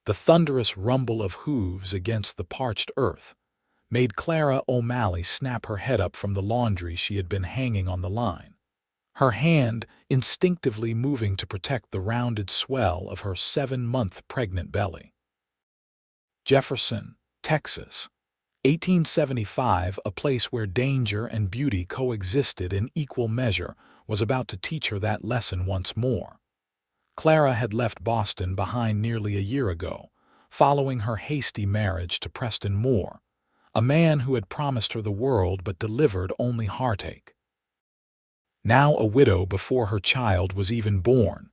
The thunderous rumble of hooves against the parched earth made Clara O'Malley snap her head up from the laundry she had been hanging on the line, her hand instinctively moving to protect the rounded swell of her 7-month pregnant belly. Jefferson, Texas, 1875, a place where danger and beauty coexisted in equal measure, was about to teach her that lesson once more. Clara had left Boston behind nearly a year ago, following her hasty marriage to Preston Moore, a man who had promised her the world but delivered only heartache. Now a widow before her child was even born,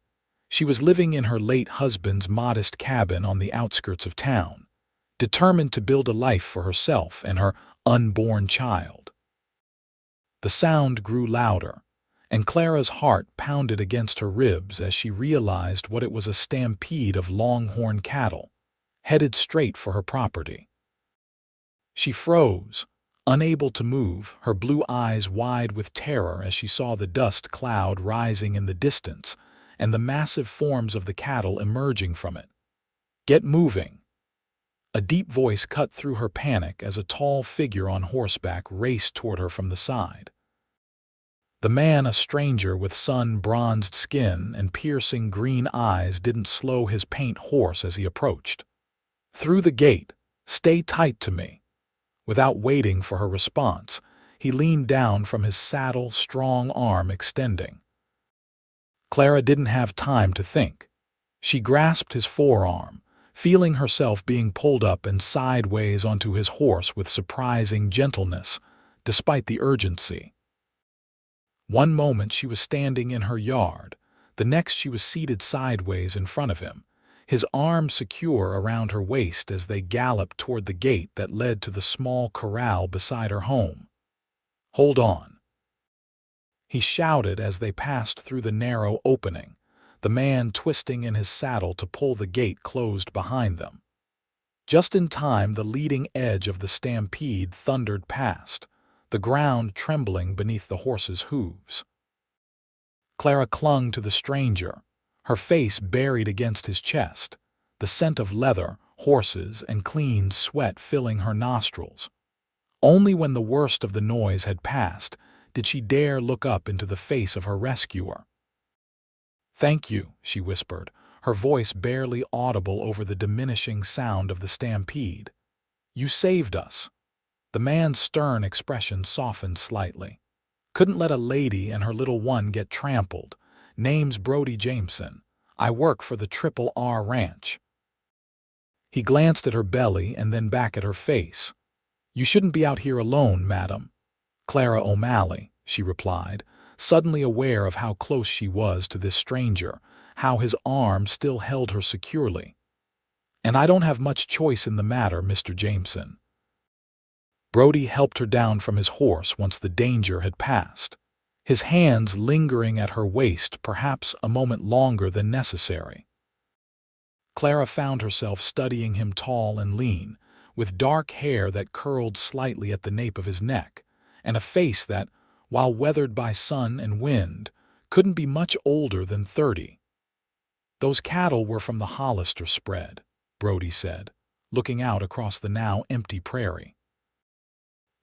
she was living in her late husband's modest cabin on the outskirts of town, determined to build a life for herself and her unborn child. The sound grew louder, and Clara's heart pounded against her ribs as she realized what it was: a stampede of longhorn cattle, headed straight for her property. She froze, unable to move, her blue eyes wide with terror as she saw the dust cloud rising in the distance and the massive forms of the cattle emerging from it. "Get moving!" A deep voice cut through her panic as a tall figure on horseback raced toward her from the side. The man, a stranger with sun-bronzed skin and piercing green eyes, didn't slow his paint horse as he approached. "Through the gate! Stay tight to me!" Without waiting for her response, he leaned down from his saddle, strong arm extending. Clara didn't have time to think. She grasped his forearm, feeling herself being pulled up and sideways onto his horse with surprising gentleness, despite the urgency. One moment she was standing in her yard, the next she was seated sideways in front of him, his arm secure around her waist as they galloped toward the gate that led to the small corral beside her home. "Hold on," he shouted as they passed through the narrow opening, the man twisting in his saddle to pull the gate closed behind them. Just in time, the leading edge of the stampede thundered past, the ground trembling beneath the horse's hooves. Clara clung to the stranger, her face buried against his chest, the scent of leather, horses, and clean sweat filling her nostrils. Only when the worst of the noise had passed did she dare look up into the face of her rescuer. "Thank you," she whispered, her voice barely audible over the diminishing sound of the stampede. "You saved us." The man's stern expression softened slightly. "Couldn't let a lady and her little one get trampled. Name's Brody Jameson. I work for the Triple R Ranch." He glanced at her belly and then back at her face. "You shouldn't be out here alone, madam." "Clara O'Malley," she replied, suddenly aware of how close she was to this stranger, how his arm still held her securely. "And I don't have much choice in the matter, Mr. Jameson." Brody helped her down from his horse once the danger had passed, his hands lingering at her waist perhaps a moment longer than necessary. Clara found herself studying him, tall and lean, with dark hair that curled slightly at the nape of his neck, and a face that, while weathered by sun and wind, couldn't be much older than 30. "Those cattle were from the Hollister spread," Brody said, looking out across the now empty prairie.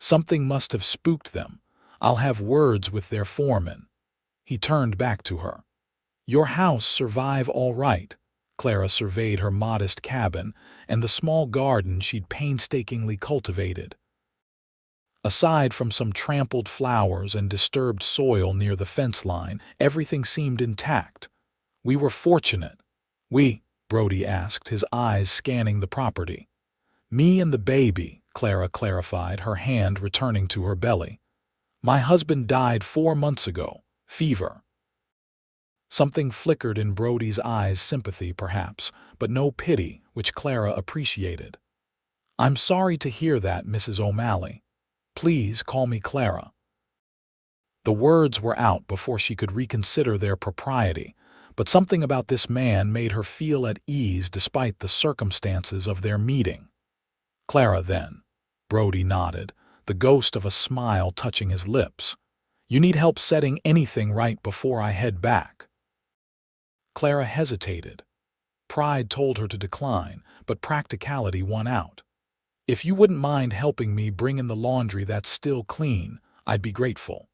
"Something must have spooked them. I'll have words with their foreman." He turned back to her. "Your house survive all right?" Clara surveyed her modest cabin and the small garden she'd painstakingly cultivated. Aside from some trampled flowers and disturbed soil near the fence line, everything seemed intact. "We were fortunate." Brody asked, his eyes scanning the property. "Me and the baby," Clara clarified, her hand returning to her belly. "My husband died 4 months ago. Fever." Something flickered in Brody's eyes, sympathy perhaps, but no pity, which Clara appreciated. "I'm sorry to hear that, Mrs. O'Malley. Please call me Clara." The words were out before she could reconsider their propriety, but something about this man made her feel at ease despite the circumstances of their meeting. "Clara, then." Brody nodded, the ghost of a smile touching his lips. "You need help setting anything right before I head back?" Clara hesitated. Pride told her to decline, but practicality won out. "If you wouldn't mind helping me bring in the laundry that's still clean, I'd be grateful."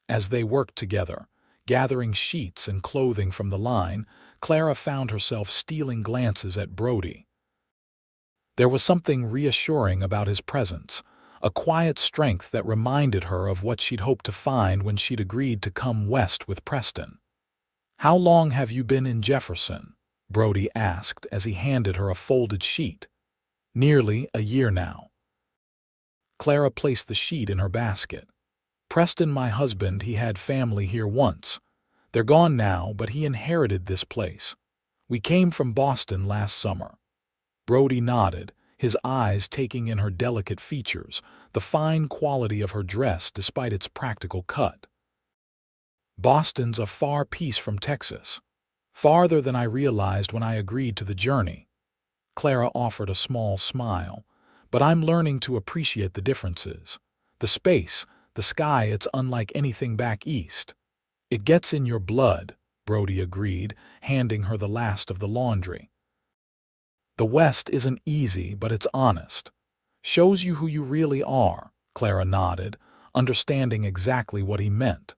As they worked together, gathering sheets and clothing from the line, Clara found herself stealing glances at Brody. There was something reassuring about his presence, a quiet strength that reminded her of what she'd hoped to find when she'd agreed to come west with Preston. "How long have you been in Jefferson?" Brody asked as he handed her a folded sheet. "Nearly a year now." Clara placed the sheet in her basket. "Preston, my husband, he had family here once. They're gone now, but he inherited this place. We came from Boston last summer." Brody nodded, his eyes taking in her delicate features, the fine quality of her dress despite its practical cut. "Boston's a far piece from Texas. Farther than I realized when I agreed to the journey." Clara offered a small smile. "But I'm learning to appreciate the differences. The space, the sky, it's unlike anything back east." "It gets in your blood," Brody agreed, handing her the last of the laundry. "The West isn't easy, but it's honest. Shows you who you really are," Clara nodded, understanding exactly what he meant.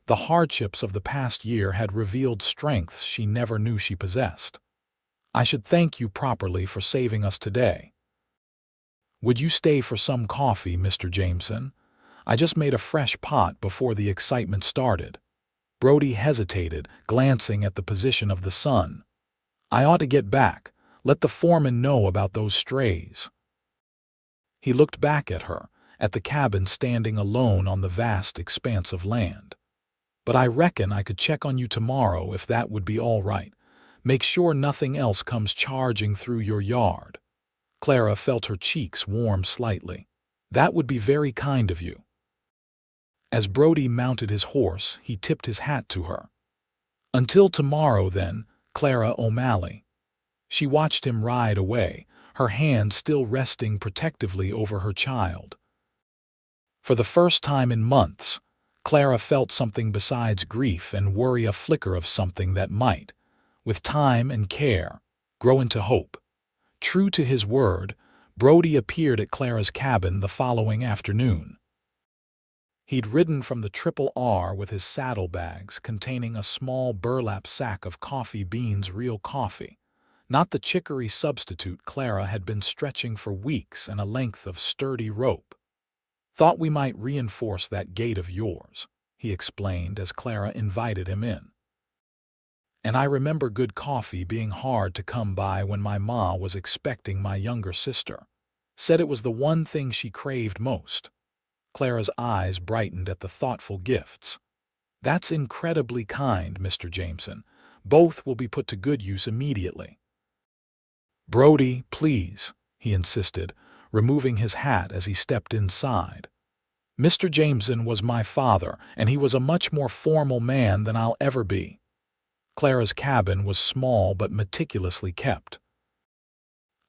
The hardships of the past year had revealed strengths she never knew she possessed. "I should thank you properly for saving us today. Would you stay for some coffee, Mr. Jameson? I just made a fresh pot before the excitement started." Brody hesitated, glancing at the position of the sun. "I ought to get back. Let the foreman know about those strays." He looked back at her, at the cabin standing alone on the vast expanse of land. "But I reckon I could check on you tomorrow if that would be all right. Make sure nothing else comes charging through your yard." Clara felt her cheeks warm slightly. "That would be very kind of you." As Brody mounted his horse, he tipped his hat to her. "Until tomorrow, then, Clara O'Malley." She watched him ride away, her hand still resting protectively over her child. For the first time in months, Clara felt something besides grief and worry, a flicker of something that might, with time and care, grow into hope. True to his word, Brody appeared at Clara's cabin the following afternoon. He'd ridden from the Triple R with his saddlebags containing a small burlap sack of coffee beans, real coffee, not the chicory substitute Clara had been stretching for weeks, and a length of sturdy rope. "Thought we might reinforce that gate of yours," he explained as Clara invited him in. "And I remember good coffee being hard to come by when my ma was expecting my younger sister. Said it was the one thing she craved most." Clara's eyes brightened at the thoughtful gifts. "That's incredibly kind, Mr. Jameson. Both will be put to good use immediately." "Brody, please," he insisted, removing his hat as he stepped inside. "Mr. Jameson was my father, and he was a much more formal man than I'll ever be." Clara's cabin was small but meticulously kept.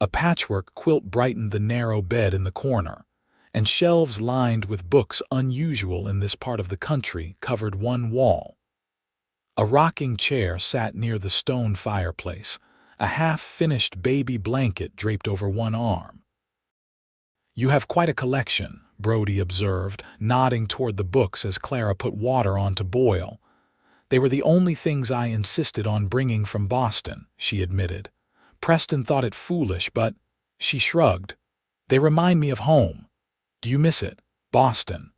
A patchwork quilt brightened the narrow bed in the corner, and shelves lined with books, unusual in this part of the country, covered one wall. A rocking chair sat near the stone fireplace, a half-finished baby blanket draped over one arm. "You have quite a collection," Brody observed, nodding toward the books as Clara put water on to boil. "They were the only things I insisted on bringing from Boston," she admitted. "Preston thought it foolish, but—" she shrugged. "They remind me of home. Do you miss it, Boston?"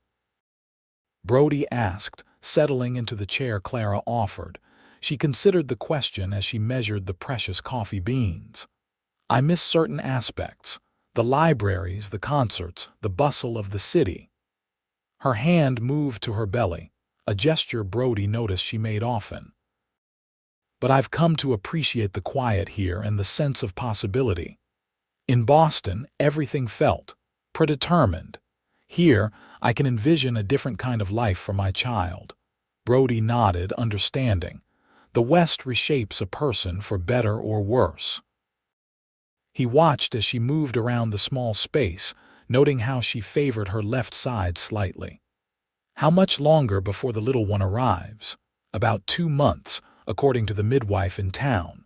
Brody asked, settling into the chair Clara offered. She considered the question as she measured the precious coffee beans. "I miss certain aspects. The libraries, the concerts, the bustle of the city." Her hand moved to her belly, a gesture Brody noticed she made often. "But I've come to appreciate the quiet here and the sense of possibility. In Boston, everything felt predetermined. Here, I can envision a different kind of life for my child." Brody nodded, understanding. The West reshapes a person for better or worse. He watched as she moved around the small space, noting how she favored her left side slightly. "How much longer before the little one arrives?" "About 2 months, according to the midwife in town."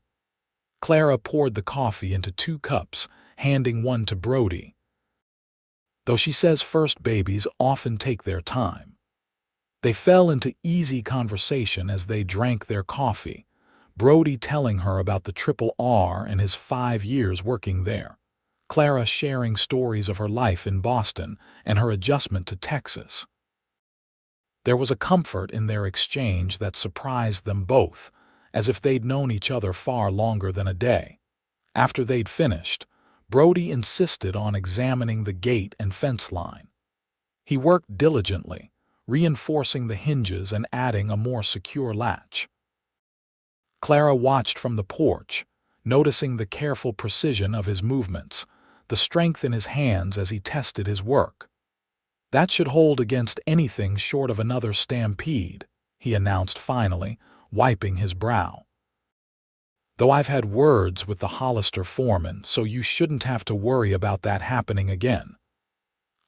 Clara poured the coffee into 2 cups, handing one to Brody. Though she says first babies often take their time. They fell into easy conversation as they drank their coffee, Brody telling her about the Triple R and his 5 years working there, Clara sharing stories of her life in Boston and her adjustment to Texas. There was a comfort in their exchange that surprised them both, as if they'd known each other far longer than a day. After they'd finished, Brody insisted on examining the gate and fence line. He worked diligently, reinforcing the hinges and adding a more secure latch. Clara watched from the porch, noticing the careful precision of his movements, the strength in his hands as he tested his work. "That should hold against anything short of another Stampede," he announced finally, wiping his brow. "Though I've had words with the Hollister foreman, so you shouldn't have to worry about that happening again."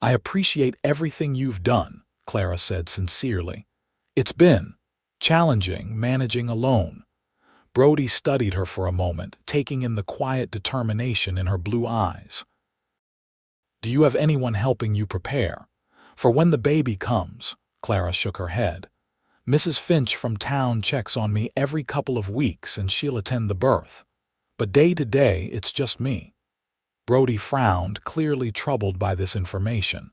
"I appreciate everything you've done," Clara said sincerely. "It's been challenging managing alone." Brody studied her for a moment, taking in the quiet determination in her blue eyes. "Do you have anyone helping you prepare for when the baby comes?" Clara shook her head. "Mrs. Finch from town checks on me every couple of weeks and she'll attend the birth. But day to day, it's just me." Brody frowned, clearly troubled by this information.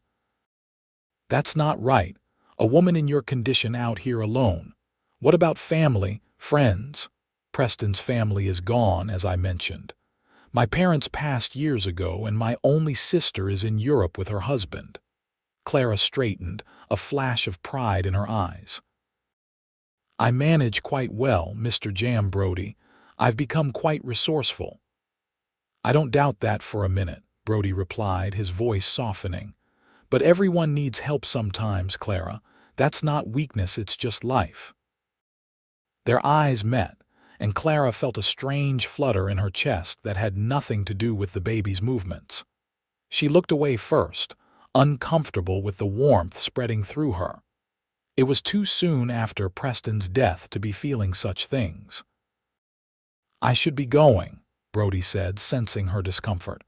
"That's not right. A woman in your condition out here alone. What about family, friends?" "Preston's family is gone, as I mentioned. My parents passed years ago and my only sister is in Europe with her husband." Clara straightened, a flash of pride in her eyes. "I manage quite well, Mr. Jam Brody. I've become quite resourceful." "I don't doubt that for a minute," Brody replied, his voice softening. "But everyone needs help sometimes, Clara. That's not weakness, it's just life." Their eyes met, and Clara felt a strange flutter in her chest that had nothing to do with the baby's movements. She looked away first, uncomfortable with the warmth spreading through her. It was too soon after Preston's death to be feeling such things. "I should be going," Brody said, sensing her discomfort.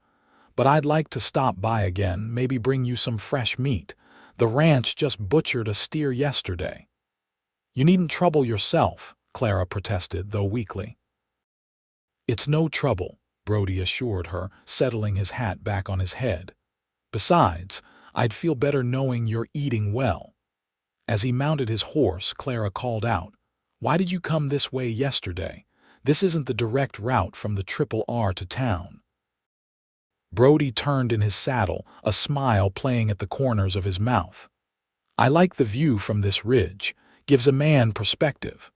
"But I'd like to stop by again, maybe bring you some fresh meat. The ranch just butchered a steer yesterday." "You needn't trouble yourself," Clara protested, though weakly. "It's no trouble," Brody assured her, settling his hat back on his head. "Besides, I'd feel better knowing you're eating well." As he mounted his horse, Clara called out, "Why did you come this way yesterday? This isn't the direct route from the Triple R to town." Brody turned in his saddle, a smile playing at the corners of his mouth. "I like the view from this ridge. Gives a man perspective."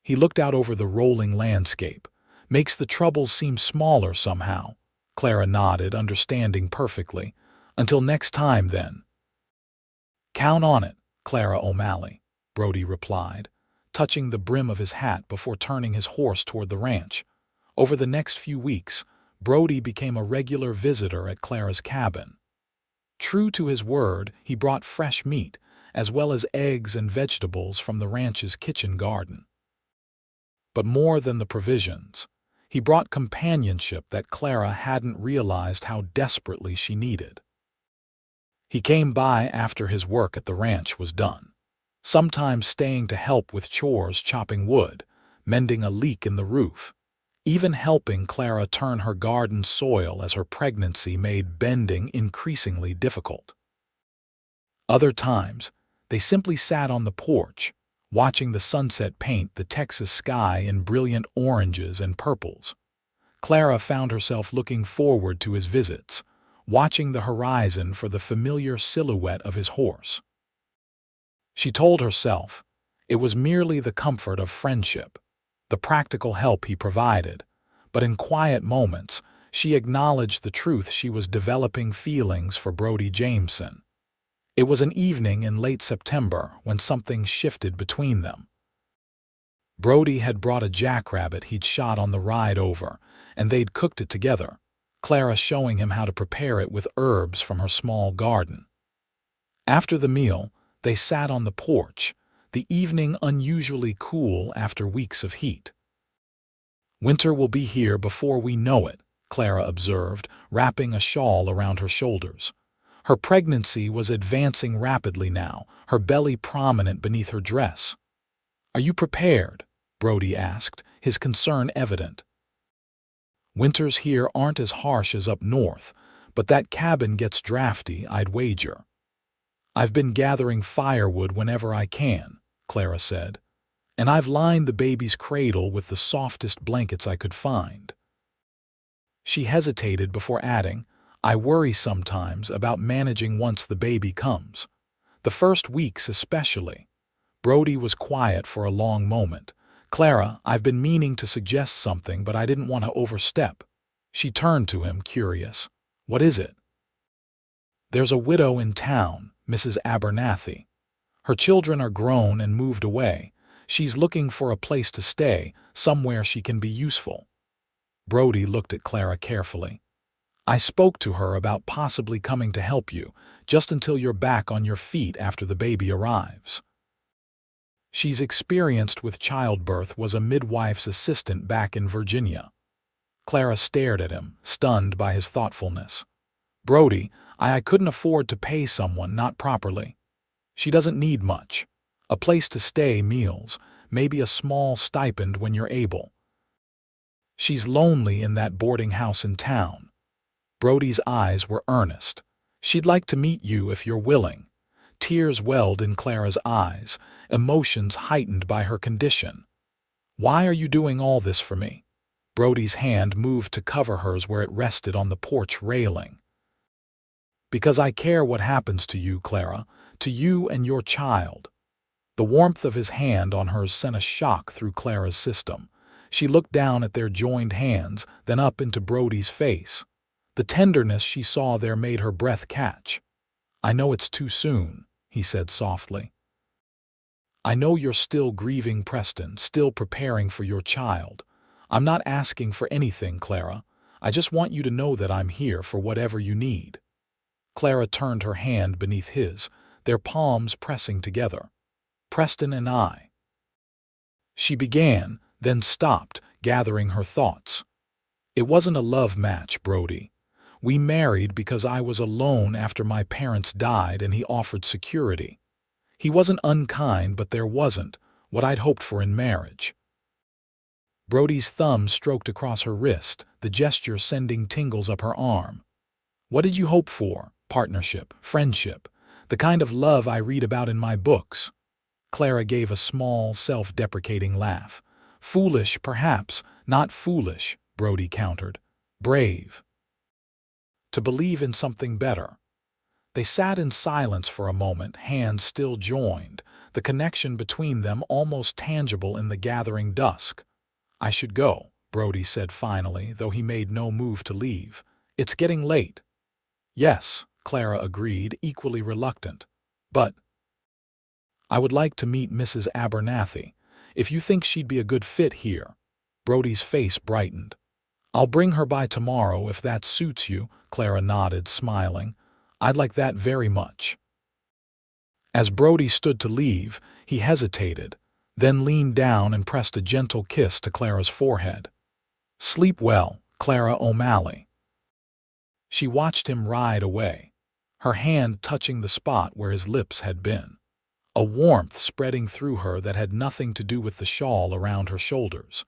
He looked out over the rolling landscape. "Makes the troubles seem smaller somehow." Clara nodded, understanding perfectly. "Until next time, then." "Count on it, Clara O'Malley," Brody replied, touching the brim of his hat before turning his horse toward the ranch. Over the next few weeks, Brody became a regular visitor at Clara's cabin. True to his word, he brought fresh meat, as well as eggs and vegetables from the ranch's kitchen garden. But more than the provisions, he brought companionship that Clara hadn't realized how desperately she needed. He came by after his work at the ranch was done, sometimes staying to help with chores, chopping wood, mending a leak in the roof, even helping Clara turn her garden soil as her pregnancy made bending increasingly difficult. Other times, they simply sat on the porch, watching the sunset paint the Texas sky in brilliant oranges and purples. Clara found herself looking forward to his visits, watching the horizon for the familiar silhouette of his horse. She told herself it was merely the comfort of friendship, the practical help he provided, but in quiet moments she acknowledged the truth: she was developing feelings for Brody Jameson. It was an evening in late September when something shifted between them. Brody had brought a jackrabbit he'd shot on the ride over, and they'd cooked it together, Clara showing him how to prepare it with herbs from her small garden. After the meal, they sat on the porch, the evening unusually cool after weeks of heat. "Winter will be here before we know it," Clara observed, wrapping a shawl around her shoulders. Her pregnancy was advancing rapidly now, her belly prominent beneath her dress. "Are you prepared?" Brody asked, his concern evident. "Winters here aren't as harsh as up north, but that cabin gets drafty, I'd wager." "I've been gathering firewood whenever I can," Clara said, "and I've lined the baby's cradle with the softest blankets I could find." She hesitated before adding, "I worry sometimes about managing once the baby comes. The first weeks especially." Brody was quiet for a long moment. "Clara, I've been meaning to suggest something, but I didn't want to overstep." She turned to him, curious. "What is it?" "There's a widow in town, Mrs. Abernathy. Her children are grown and moved away. She's looking for a place to stay, somewhere she can be useful." Brody looked at Clara carefully. "I spoke to her about possibly coming to help you, just until you're back on your feet after the baby arrives. She's experienced with childbirth, was a midwife's assistant back in Virginia." Clara stared at him, stunned by his thoughtfulness. "Brody, I couldn't afford to pay someone not properly. She doesn't need much. A place to stay, meals, maybe a small stipend when you're able. She's lonely in that boarding house in town." Brody's eyes were earnest. "She'd like to meet you if you're willing." Tears welled in Clara's eyes, emotions heightened by her condition. "Why are you doing all this for me?" Brody's hand moved to cover hers where it rested on the porch railing. "Because I care what happens to you, Clara, to you and your child." The warmth of his hand on hers sent a shock through Clara's system. She looked down at their joined hands, then up into Brody's face. The tenderness she saw there made her breath catch. "I know it's too soon," he said softly. "I know you're still grieving Preston, still preparing for your child. I'm not asking for anything, Clara. I just want you to know that I'm here for whatever you need." Clara turned her hand beneath his, their palms pressing together. "Preston and I." She began, then stopped, gathering her thoughts. "It wasn't a love match, Brody. We married because I was alone after my parents died and he offered security. He wasn't unkind, but there wasn't what I'd hoped for in marriage." Brody's thumb stroked across her wrist, the gesture sending tingles up her arm. "What did you hope for? Partnership, friendship, the kind of love I read about in my books." Clara gave a small, self-deprecating laugh. "Foolish, perhaps, not foolish," Brody countered. "Brave. To believe in something better." They sat in silence for a moment, hands still joined, the connection between them almost tangible in the gathering dusk. "I should go," Brody said finally, though he made no move to leave. "It's getting late." "Yes," Clara agreed, equally reluctant. "But I would like to meet Mrs. Abernathy, if you think she'd be a good fit here." Brody's face brightened. "I'll bring her by tomorrow if that suits you," Clara nodded, smiling. "I'd like that very much." As Brody stood to leave, he hesitated, then leaned down and pressed a gentle kiss to Clara's forehead. "Sleep well, Clara O'Malley." She watched him ride away, her hand touching the spot where his lips had been, a warmth spreading through her that had nothing to do with the shawl around her shoulders.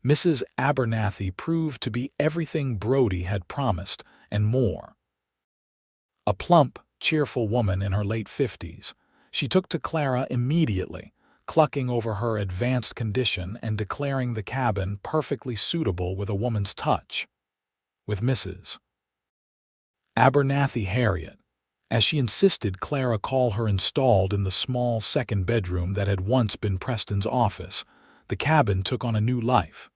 Mrs. Abernathy proved to be everything Brody had promised and more. A plump, cheerful woman in her late 50s, she took to Clara immediately, clucking over her advanced condition and declaring the cabin perfectly suitable with a woman's touch. With Mrs. Abernathy Harriet, as she insisted Clara call her, installed in the small second bedroom that had once been Preston's office, the cabin took on a new life.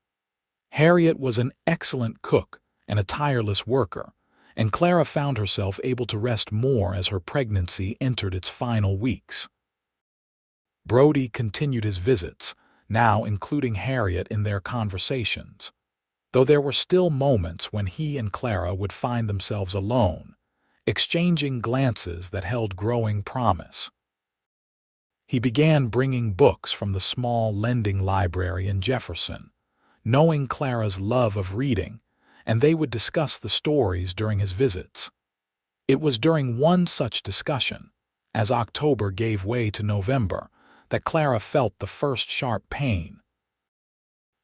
Harriet was an excellent cook and a tireless worker, and Clara found herself able to rest more as her pregnancy entered its final weeks. Brody continued his visits, now including Harriet in their conversations, though there were still moments when he and Clara would find themselves alone, exchanging glances that held growing promise. He began bringing books from the small lending library in Jefferson, knowing Clara's love of reading, and they would discuss the stories during his visits. It was during one such discussion, as October gave way to November, that Clara felt the first sharp pain.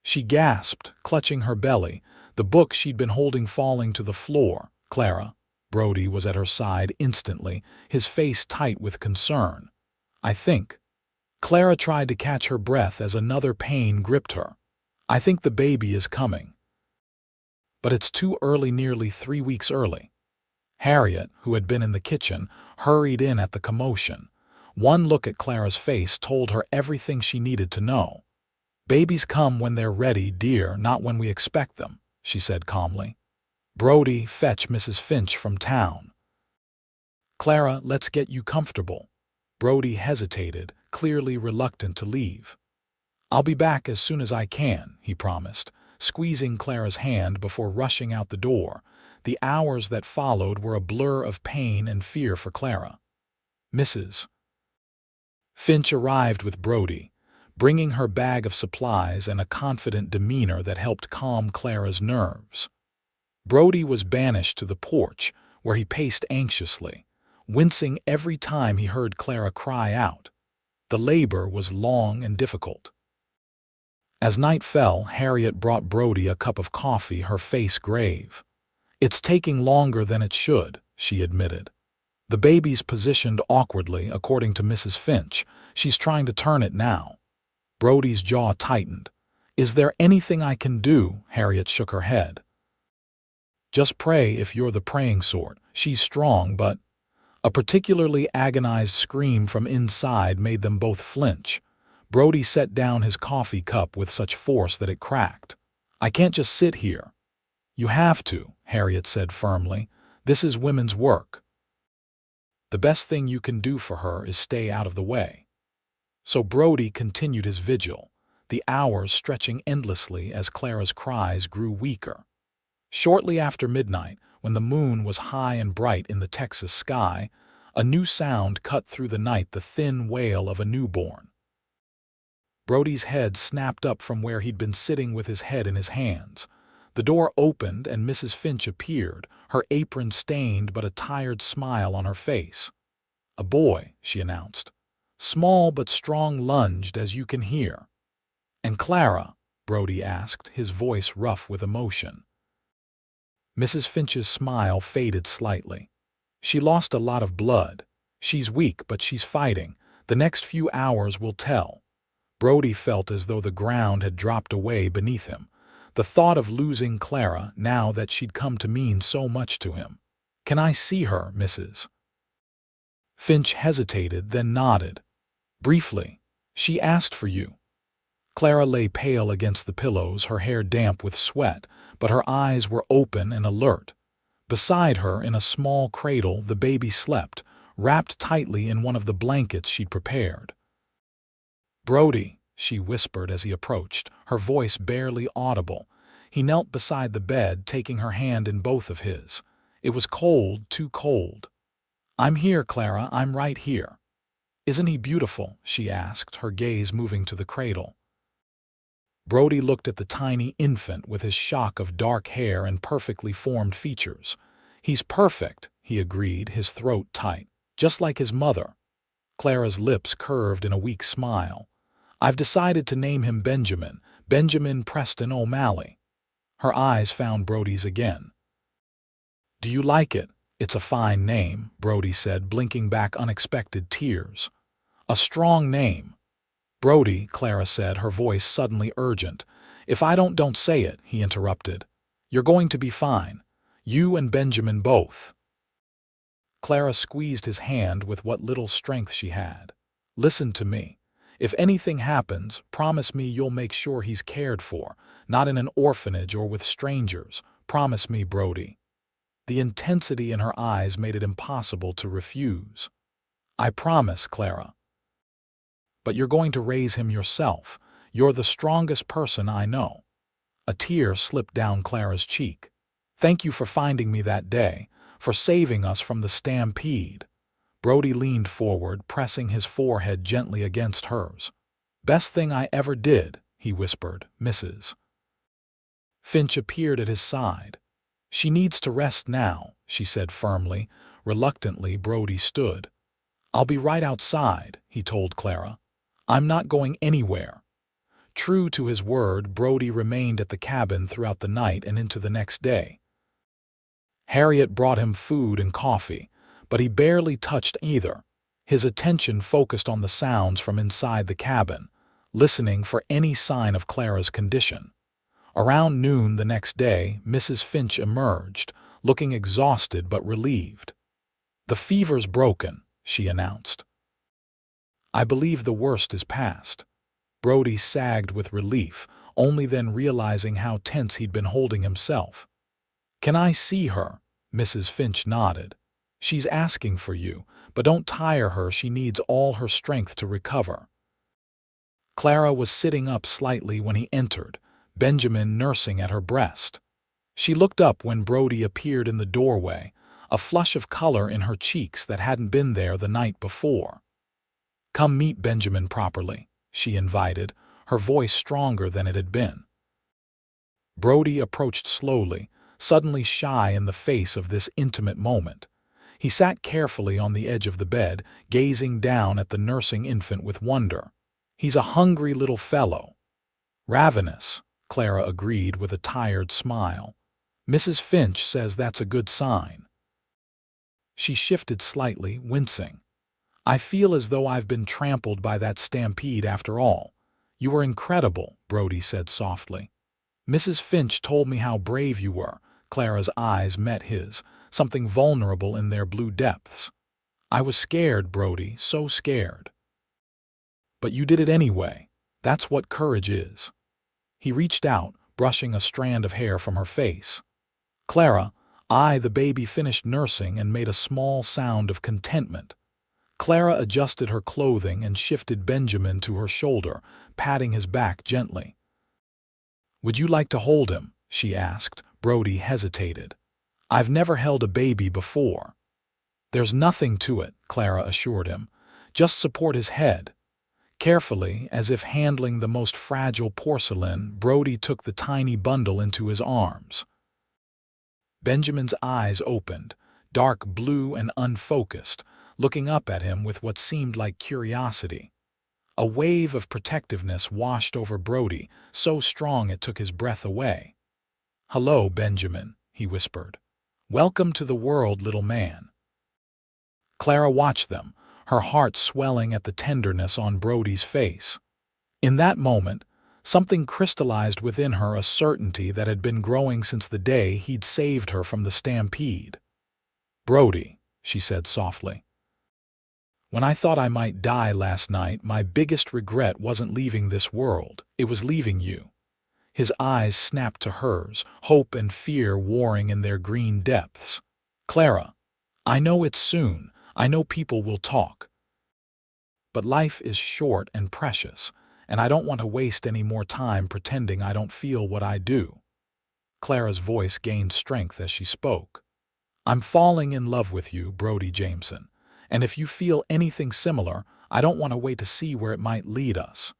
She gasped, clutching her belly, the book she'd been holding falling to the floor. "Clara." Brody was at her side instantly, his face tight with concern. "I think." Clara tried to catch her breath as another pain gripped her. "I think the baby is coming." "But it's too early, nearly 3 weeks early." Harriet, who had been in the kitchen, hurried in at the commotion. One look at Clara's face told her everything she needed to know. "Babies come when they're ready, dear, not when we expect them," she said calmly. "Brody, fetch Mrs. Finch from town." "Clara, let's get you comfortable." Brody hesitated, clearly reluctant to leave. "I'll be back as soon as I can," he promised, squeezing Clara's hand before rushing out the door. The hours that followed were a blur of pain and fear for Clara. Mrs. Finch arrived with Brody, bringing her bag of supplies and a confident demeanor that helped calm Clara's nerves. Brody was banished to the porch, where he paced anxiously, wincing every time he heard Clara cry out. The labor was long and difficult. As night fell, Harriet brought Brody a cup of coffee, her face grave. "It's taking longer than it should," she admitted. "The baby's positioned awkwardly, according to Mrs. Finch. She's trying to turn it now." Brody's jaw tightened. "Is there anything I can do?" Harriet shook her head. "Just pray if you're the praying sort. She's strong, but—" A particularly agonized scream from inside made them both flinch. Brody set down his coffee cup with such force that it cracked. "I can't just sit here." "You have to," Harriet said firmly. "This is women's work. The best thing you can do for her is stay out of the way." So Brody continued his vigil, the hours stretching endlessly as Clara's cries grew weaker. Shortly after midnight, when the moon was high and bright in the Texas sky, a new sound cut through the night, the thin wail of a newborn. Brody's head snapped up from where he'd been sitting with his head in his hands. The door opened and Mrs. Finch appeared, her apron stained but a tired smile on her face. "A boy," she announced. "Small but strong, lunged, as you can hear." "And Clara?" Brody asked, his voice rough with emotion. Mrs. Finch's smile faded slightly. "She lost a lot of blood. She's weak, but she's fighting. The next few hours will tell." Brody felt as though the ground had dropped away beneath him. The thought of losing Clara, now that she'd come to mean so much to him. "Can I see her, Mrs.?" Finch hesitated, then nodded. "Briefly. She asked for you." Clara lay pale against the pillows, her hair damp with sweat, but her eyes were open and alert. Beside her, in a small cradle, the baby slept, wrapped tightly in one of the blankets she'd prepared. "Brody," she whispered as he approached, her voice barely audible. He knelt beside the bed, taking her hand in both of his. It was cold, too cold. "I'm here, Clara, I'm right here." "Isn't he beautiful?" she asked, her gaze moving to the cradle. Brody looked at the tiny infant with his shock of dark hair and perfectly formed features. "He's perfect," he agreed, his throat tight. "Just like his mother." Clara's lips curved in a weak smile. "I've decided to name him Benjamin, Benjamin Preston O'Malley." Her eyes found Brody's again. "Do you like it?" "It's a fine name," Brody said, blinking back unexpected tears. "A strong name." "Brody," Clara said, her voice suddenly urgent. "If I don't say it," he interrupted. "You're going to be fine. You and Benjamin both." Clara squeezed his hand with what little strength she had. "Listen to me. If anything happens, promise me you'll make sure he's cared for, not in an orphanage or with strangers. Promise me, Brody." The intensity in her eyes made it impossible to refuse. "I promise, Clara." "But you're going to raise him yourself. You're the strongest person I know." A tear slipped down Clara's cheek. "Thank you for finding me that day, for saving us from the Stampede." Brody leaned forward, pressing his forehead gently against hers. "Best thing I ever did," he whispered, "Mrs." Finch appeared at his side. "She needs to rest now," she said firmly. Reluctantly, Brody stood. "I'll be right outside," he told Clara. "I'm not going anywhere." True to his word, Brody remained at the cabin throughout the night and into the next day. Harriet brought him food and coffee, but he barely touched either. His attention focused on the sounds from inside the cabin, listening for any sign of Clara's condition. Around noon the next day, Mrs. Finch emerged, looking exhausted but relieved. "The fever's broken," she announced. "I believe the worst is past." Brody sagged with relief, only then realizing how tense he'd been holding himself. "Can I see her?" Mrs. Finch nodded. "She's asking for you, but don't tire her. She needs all her strength to recover." Clara was sitting up slightly when he entered, Benjamin nursing at her breast. She looked up when Brody appeared in the doorway, a flush of color in her cheeks that hadn't been there the night before. "Come meet Benjamin properly," she invited, her voice stronger than it had been. Brody approached slowly, suddenly shy in the face of this intimate moment. He sat carefully on the edge of the bed, gazing down at the nursing infant with wonder. "He's a hungry little fellow." "Ravenous," Clara agreed with a tired smile. "Mrs. Finch says that's a good sign." She shifted slightly, wincing. "I feel as though I've been trampled by that stampede after all." "You were incredible," Brody said softly. "Mrs. Finch told me how brave you were." Clara's eyes met his, something vulnerable in their blue depths. "I was scared, Brody, so scared." "But you did it anyway. That's what courage is." He reached out, brushing a strand of hair from her face. "Clara, the baby finished nursing and made a small sound of contentment." Clara adjusted her clothing and shifted Benjamin to her shoulder, patting his back gently. "Would you like to hold him?" she asked. Brody hesitated. "I've never held a baby before." "There's nothing to it," Clara assured him. "Just support his head." Carefully, as if handling the most fragile porcelain, Brody took the tiny bundle into his arms. Benjamin's eyes opened, dark blue and unfocused, looking up at him with what seemed like curiosity. A wave of protectiveness washed over Brody, so strong it took his breath away. "Hello, Benjamin," he whispered. "Welcome to the world, little man." Clara watched them, her heart swelling at the tenderness on Brody's face. In that moment, something crystallized within her, a certainty that had been growing since the day he'd saved her from the stampede. "Brody," she said softly, "when I thought I might die last night, my biggest regret wasn't leaving this world, it was leaving you." His eyes snapped to hers, hope and fear warring in their green depths. "Clara, I know it's soon, I know people will talk. But life is short and precious, and I don't want to waste any more time pretending I don't feel what I do." Clara's voice gained strength as she spoke. "I'm falling in love with you, Brody Jameson, and if you feel anything similar, I don't want to wait to see where it might lead us."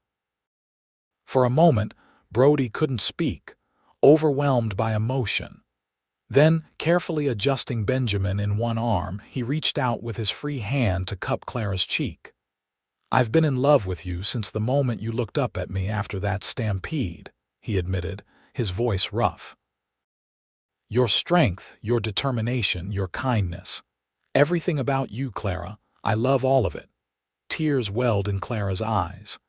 For a moment, Brody couldn't speak, overwhelmed by emotion. Then, carefully adjusting Benjamin in one arm, he reached out with his free hand to cup Clara's cheek. "I've been in love with you since the moment you looked up at me after that stampede," he admitted, his voice rough. "Your strength, your determination, your kindness. Everything about you, Clara, I love all of it." Tears welled in Clara's eyes.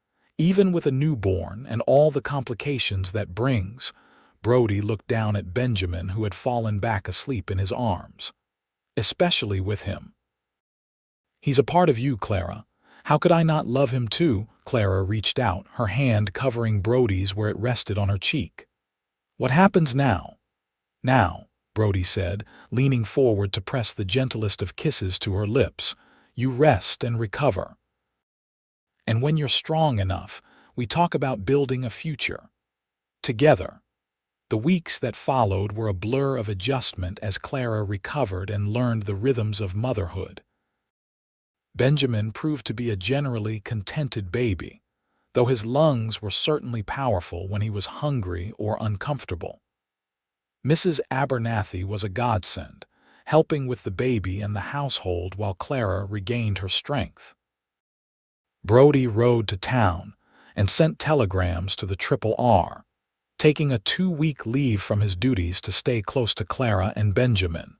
Even with a newborn and all the complications that brings, Brody looked down at Benjamin, who had fallen back asleep in his arms. "Especially with him. He's a part of you, Clara. How could I not love him too?" Clara reached out, her hand covering Brody's where it rested on her cheek. "What happens now?" "Now," Brody said, leaning forward to press the gentlest of kisses to her lips, "you rest and recover. And when you're strong enough, we talk about building a future. Together." The weeks that followed were a blur of adjustment as Clara recovered and learned the rhythms of motherhood. Benjamin proved to be a generally contented baby, though his lungs were certainly powerful when he was hungry or uncomfortable. Mrs. Abernathy was a godsend, helping with the baby and the household while Clara regained her strength. Brody rode to town and sent telegrams to the Triple R, taking a 2-week leave from his duties to stay close to Clara and Benjamin.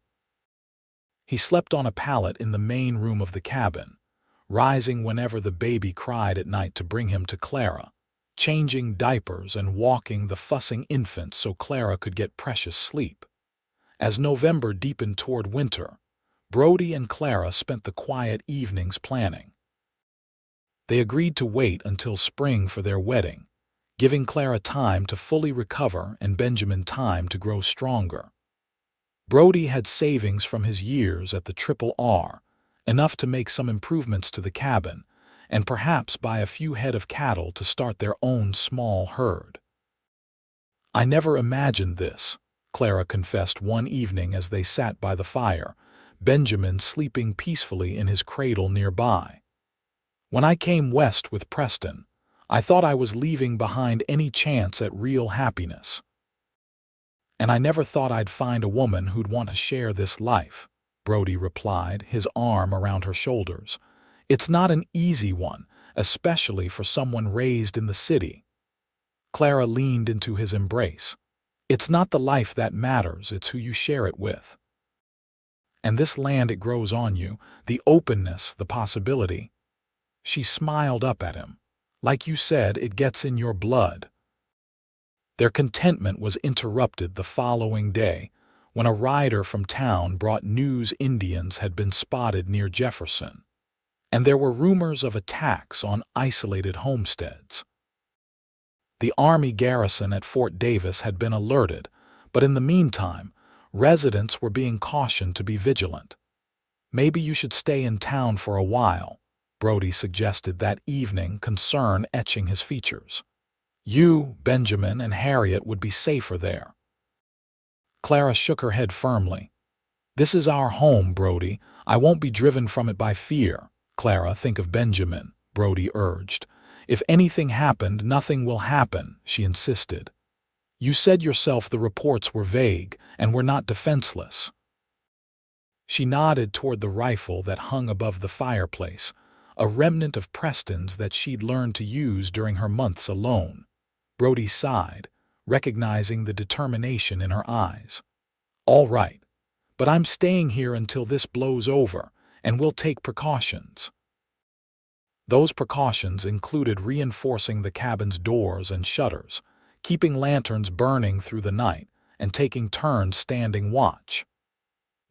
He slept on a pallet in the main room of the cabin, rising whenever the baby cried at night to bring him to Clara, changing diapers and walking the fussing infant so Clara could get precious sleep. As November deepened toward winter, Brody and Clara spent the quiet evenings planning. They agreed to wait until spring for their wedding, giving Clara time to fully recover and Benjamin time to grow stronger. Brody had savings from his years at the Triple R, enough to make some improvements to the cabin, and perhaps buy a few head of cattle to start their own small herd. "I never imagined this," Clara confessed one evening as they sat by the fire, Benjamin sleeping peacefully in his cradle nearby. "When I came west with Preston, I thought I was leaving behind any chance at real happiness. And I never thought I'd find a woman who'd want to share this life," Brody replied, his arm around her shoulders. "It's not an easy one, especially for someone raised in the city." Clara leaned into his embrace. "It's not the life that matters, it's who you share it with. And this land, it grows on you, the openness, the possibility." She smiled up at him. "Like you said, it gets in your blood." Their contentment was interrupted the following day when a rider from town brought news Indians had been spotted near Jefferson, and there were rumors of attacks on isolated homesteads. The Army garrison at Fort Davis had been alerted, but in the meantime, residents were being cautioned to be vigilant. "Maybe you should stay in town for a while," Brody suggested that evening, concern etching his features. "You, Benjamin, and Harriet would be safer there." Clara shook her head firmly. "This is our home, Brody. I won't be driven from it by fear." "Clara, think of Benjamin," Brody urged. "If anything happened, nothing will happen," she insisted. "You said yourself the reports were vague and we're not defenseless." She nodded toward the rifle that hung above the fireplace, a remnant of Preston's that she'd learned to use during her months alone. Brody sighed, recognizing the determination in her eyes. "All right, but I'm staying here until this blows over, and we'll take precautions." Those precautions included reinforcing the cabin's doors and shutters, keeping lanterns burning through the night, and taking turns standing watch.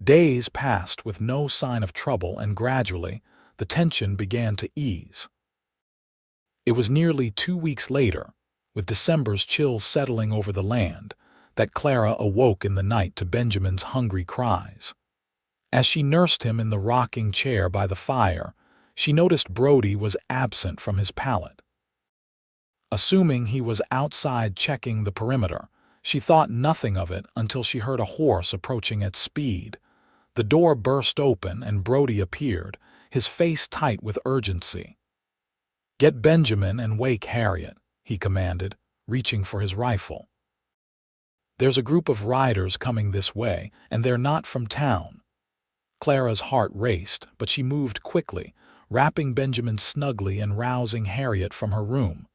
Days passed with no sign of trouble, and gradually, the tension began to ease. It was nearly 2 weeks later, with December's chills settling over the land, that Clara awoke in the night to Benjamin's hungry cries. As she nursed him in the rocking chair by the fire, she noticed Brody was absent from his pallet. Assuming he was outside checking the perimeter, she thought nothing of it until she heard a horse approaching at speed. The door burst open and Brody appeared, his face tight with urgency. "Get Benjamin and wake Harriet," he commanded, reaching for his rifle. "There's a group of riders coming this way, and they're not from town." Clara's heart raced, but she moved quickly, wrapping Benjamin snugly and rousing Harriet from her room.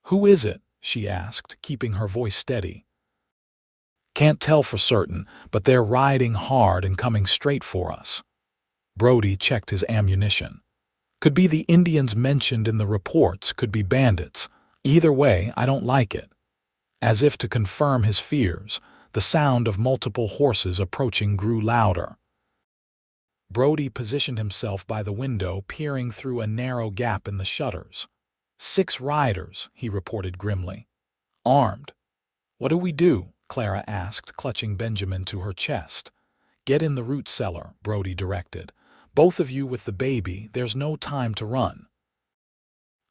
"Who is it?" she asked, keeping her voice steady. "Can't tell for certain, but they're riding hard and coming straight for us." Brody checked his ammunition. "Could be the Indians mentioned in the reports, could be bandits. Either way, I don't like it." As if to confirm his fears, the sound of multiple horses approaching grew louder. Brody positioned himself by the window, peering through a narrow gap in the shutters. 6 riders, he reported grimly. "Armed." "What do we do?" Clara asked, clutching Benjamin to her chest. "Get in the root cellar," Brody directed. "Both of you with the baby, there's no time to run."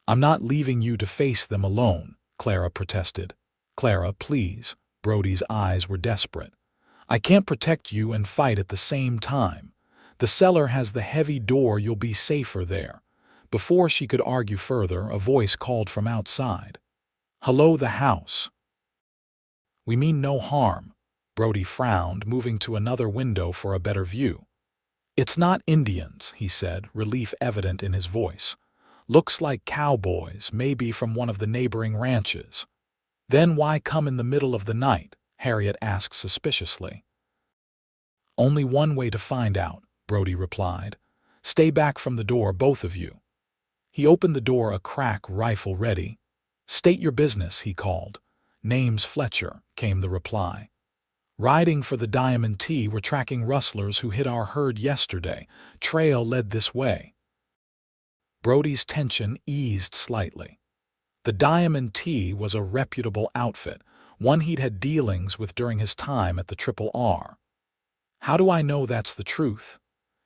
"I'm not leaving you to face them alone," Clara protested. "Clara, please." Brody's eyes were desperate. "I can't protect you and fight at the same time. The cellar has the heavy door, you'll be safer there." Before she could argue further, a voice called from outside. "Hello, the house." "We mean no harm." Brody frowned, moving to another window for a better view. "It's not Indians," he said, relief evident in his voice. "Looks like cowboys, maybe from one of the neighboring ranches." "Then why come in the middle of the night?" Harriet asked suspiciously. "Only one way to find out," Brody replied. "Stay back from the door, both of you." He opened the door a crack, rifle ready. "State your business," he called. "Name's Fletcher," came the reply. "Riding for the Diamond T, we're tracking rustlers who hit our herd yesterday. Trail led this way." Brody's tension eased slightly. The Diamond T was a reputable outfit, one he'd had dealings with during his time at the Triple R. "How do I know that's the truth?"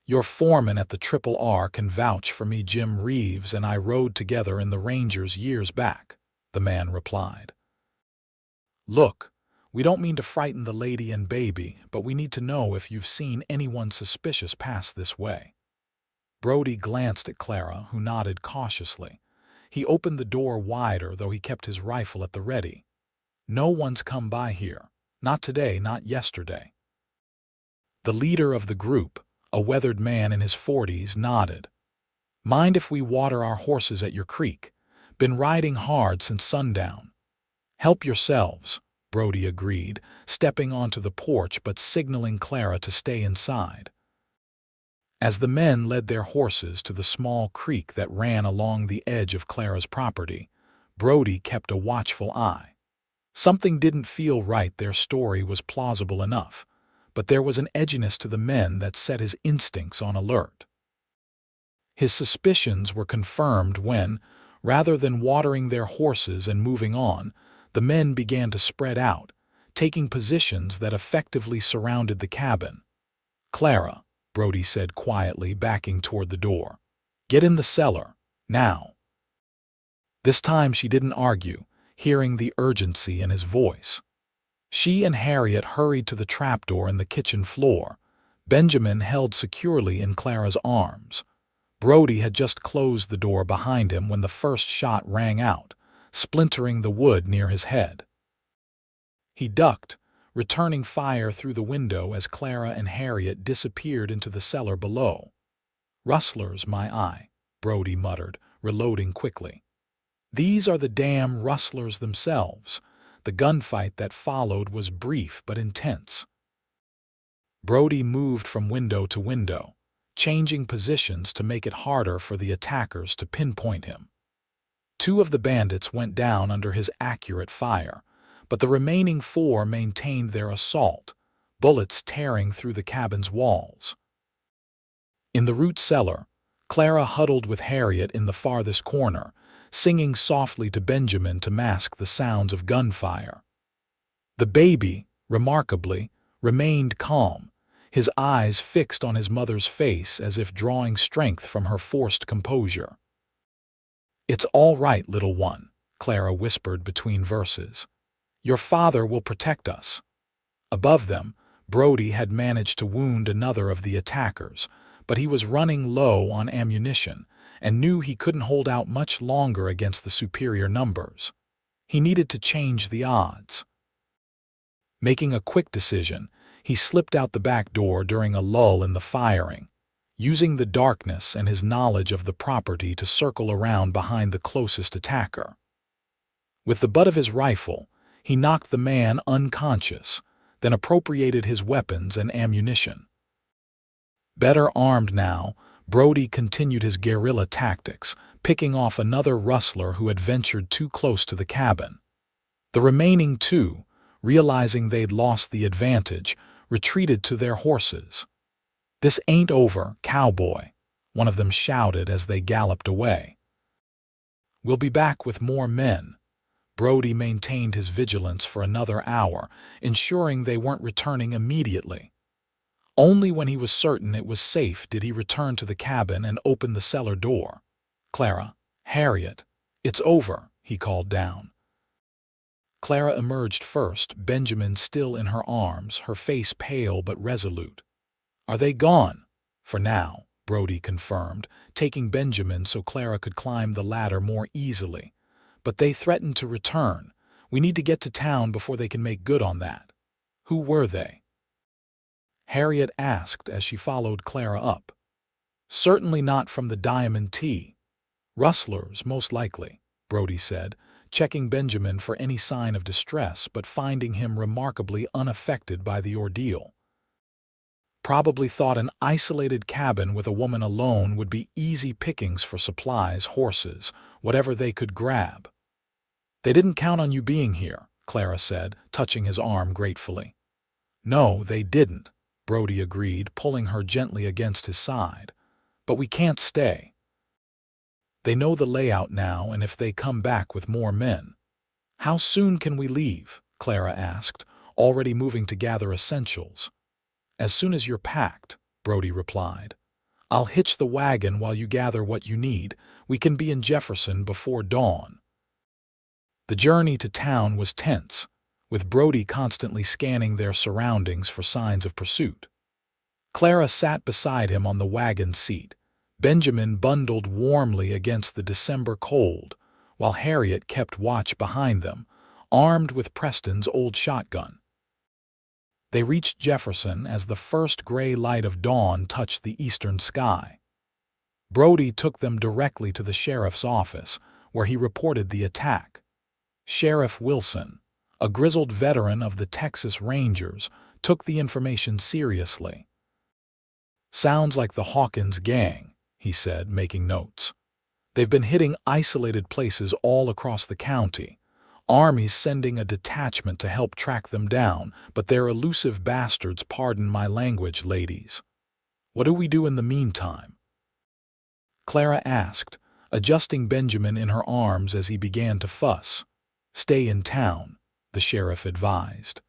"Your foreman at the Triple R can vouch for me. Jim Reeves and I rode together in the Rangers years back," the man replied. "Look, we don't mean to frighten the lady and baby, but we need to know if you've seen anyone suspicious pass this way." Brody glanced at Clara, who nodded cautiously. He opened the door wider, though he kept his rifle at the ready. "No one's come by here. Not today, not yesterday." The leader of the group, a weathered man in his 40s, nodded. "Mind if we water our horses at your creek? Been riding hard since sundown." "Help yourselves," Brody agreed, stepping onto the porch but signaling Clara to stay inside. As the men led their horses to the small creek that ran along the edge of Clara's property, Brody kept a watchful eye. Something didn't feel right. Their story was plausible enough, but there was an edginess to the men that set his instincts on alert. His suspicions were confirmed when, rather than watering their horses and moving on, the men began to spread out, taking positions that effectively surrounded the cabin. "Clara," Brody said quietly, backing toward the door. "Get in the cellar, now." This time she didn't argue, hearing the urgency in his voice. She and Harriet hurried to the trapdoor in the kitchen floor, Benjamin held securely in Clara's arms. Brody had just closed the door behind him when the first shot rang out, splintering the wood near his head. He ducked, returning fire through the window as Clara and Harriet disappeared into the cellar below. "Rustlers, my eye," Brody muttered, reloading quickly. "These are the damn rustlers themselves." The gunfight that followed was brief but intense. Brody moved from window to window, changing positions to make it harder for the attackers to pinpoint him. 2 of the bandits went down under his accurate fire, but the remaining 4 maintained their assault, bullets tearing through the cabin's walls. In the root cellar, Clara huddled with Harriet in the farthest corner, singing softly to Benjamin to mask the sounds of gunfire. The baby, remarkably, remained calm, his eyes fixed on his mother's face as if drawing strength from her forced composure. "It's all right, little one," Clara whispered between verses. "Your father will protect us." Above them, Brody had managed to wound another of the attackers, but he was running low on ammunition and knew he couldn't hold out much longer against the superior numbers. He needed to change the odds. Making a quick decision, he slipped out the back door during a lull in the firing, using the darkness and his knowledge of the property to circle around behind the closest attacker. With the butt of his rifle, he knocked the man unconscious, then appropriated his weapons and ammunition. Better armed now, Brody continued his guerrilla tactics, picking off another rustler who had ventured too close to the cabin. The remaining 2, realizing they'd lost the advantage, retreated to their horses. "This ain't over, Cowboy," one of them shouted as they galloped away. "We'll be back with more men." Brody maintained his vigilance for another hour, ensuring they weren't returning immediately. Only when he was certain it was safe did he return to the cabin and open the cellar door. "Clara, Harriet, it's over," he called down. Clara emerged first, Benjamin still in her arms, her face pale but resolute. "Are they gone?" "For now," Brody confirmed, taking Benjamin so Clara could climb the ladder more easily. "But they threatened to return. We need to get to town before they can make good on that." Who were they? Harriet asked as she followed Clara up. Certainly not from the Diamond T. Rustlers, most likely, Brody said, checking Benjamin for any sign of distress but finding him remarkably unaffected by the ordeal. Probably thought an isolated cabin with a woman alone would be easy pickings for supplies, horses, whatever they could grab. They didn't count on you being here, Clara said, touching his arm gratefully. No, they didn't, Brody agreed, pulling her gently against his side. But we can't stay. They know the layout now, and if they come back with more men. How soon can we leave? Clara asked, already moving to gather essentials. As soon as you're packed, Brody replied. I'll hitch the wagon while you gather what you need. We can be in Jefferson before dawn. The journey to town was tense, with Brody constantly scanning their surroundings for signs of pursuit. Clara sat beside him on the wagon seat, Benjamin bundled warmly against the December cold, while Harriet kept watch behind them, armed with Preston's old shotgun. They reached Jefferson as the first gray light of dawn touched the eastern sky. Brody took them directly to the sheriff's office, where he reported the attack. Sheriff Wilson, a grizzled veteran of the Texas Rangers, took the information seriously. Sounds like the Hawkins gang, he said, making notes. They've been hitting isolated places all across the county. Army's sending a detachment to help track them down, but they're elusive bastards, pardon my language, ladies. What do we do in the meantime? Clara asked, adjusting Benjamin in her arms as he began to fuss. Stay in town, the sheriff advised.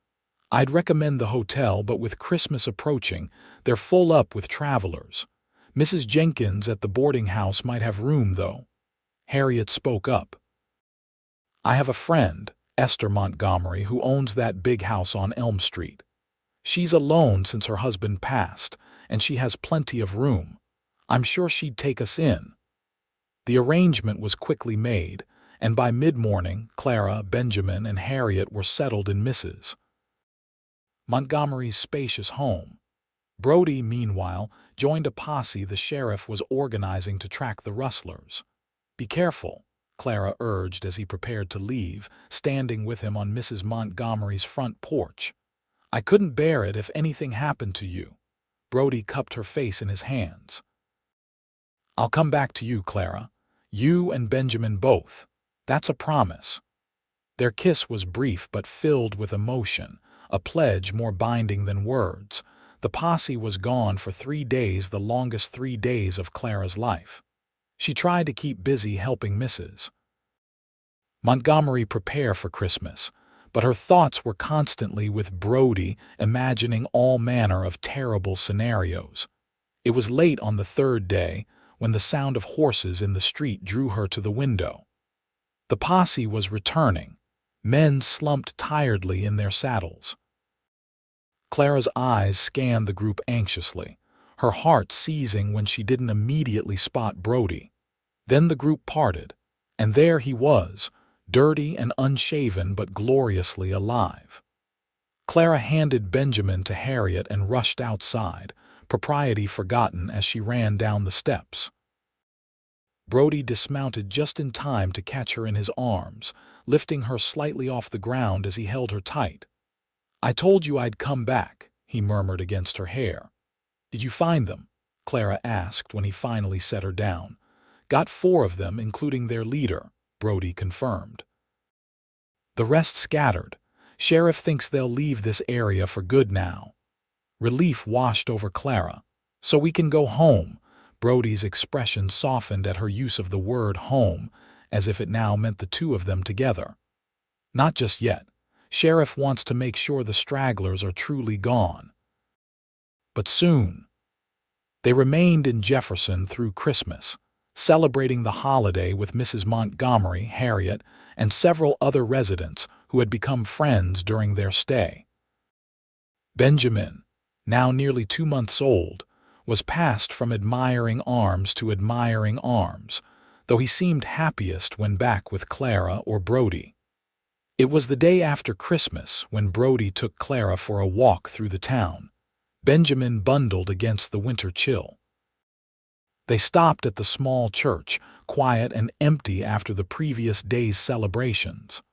I'd recommend the hotel, but with Christmas approaching, they're full up with travelers. Mrs. Jenkins at the boarding house might have room, though. Harriet spoke up. I have a friend, Esther Montgomery, who owns that big house on Elm Street. She's alone since her husband passed, and she has plenty of room. I'm sure she'd take us in. The arrangement was quickly made, and by mid-morning, Clara, Benjamin, and Harriet were settled in Mrs. Montgomery's spacious home. Brody, meanwhile, joined a posse the sheriff was organizing to track the rustlers. Be careful, Clara urged as he prepared to leave, standing with him on Mrs. Montgomery's front porch. I couldn't bear it if anything happened to you. Brody cupped her face in his hands. I'll come back to you, Clara. You and Benjamin both. That's a promise. Their kiss was brief but filled with emotion, a pledge more binding than words. The posse was gone for 3 days, the longest 3 days of Clara's life. She tried to keep busy helping Mrs. Montgomery prepare for Christmas, but her thoughts were constantly with Brody, imagining all manner of terrible scenarios. It was late on the 3rd day when the sound of horses in the street drew her to the window. The posse was returning, men slumped tiredly in their saddles. Clara's eyes scanned the group anxiously, her heart seizing when she didn't immediately spot Brody. Then the group parted, and there he was, dirty and unshaven but gloriously alive. Clara handed Benjamin to Harriet and rushed outside, propriety forgotten as she ran down the steps. Brody dismounted just in time to catch her in his arms, lifting her slightly off the ground as he held her tight. I told you I'd come back, he murmured against her hair. Did you find them? Clara asked when he finally set her down. Got 4 of them, including their leader, Brody confirmed. The rest scattered. Sheriff thinks they'll leave this area for good now. Relief washed over Clara. So we can go home. Brody's expression softened at her use of the word home, as if it now meant the 2 of them together. Not just yet. Sheriff wants to make sure the stragglers are truly gone. But soon. They remained in Jefferson through Christmas, celebrating the holiday with Mrs. Montgomery, Harriet, and several other residents who had become friends during their stay. Benjamin, now nearly 2 months old, was passed from admiring arms to admiring arms, though he seemed happiest when back with Clara or Brody. It was the day after Christmas when Brody took Clara for a walk through the town, Benjamin bundled against the winter chill. They stopped at the small church, quiet and empty after the previous day's celebrations.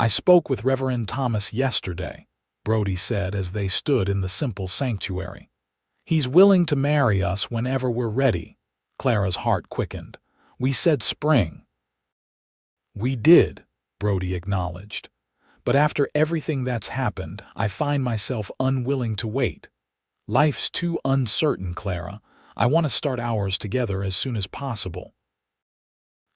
"I spoke with Reverend Thomas yesterday," Brody said as they stood in the simple sanctuary. "He's willing to marry us whenever we're ready." Clara's heart quickened. "We said spring." "We did," Brody acknowledged. "But after everything that's happened, I find myself unwilling to wait. Life's too uncertain, Clara. I want to start ours together as soon as possible."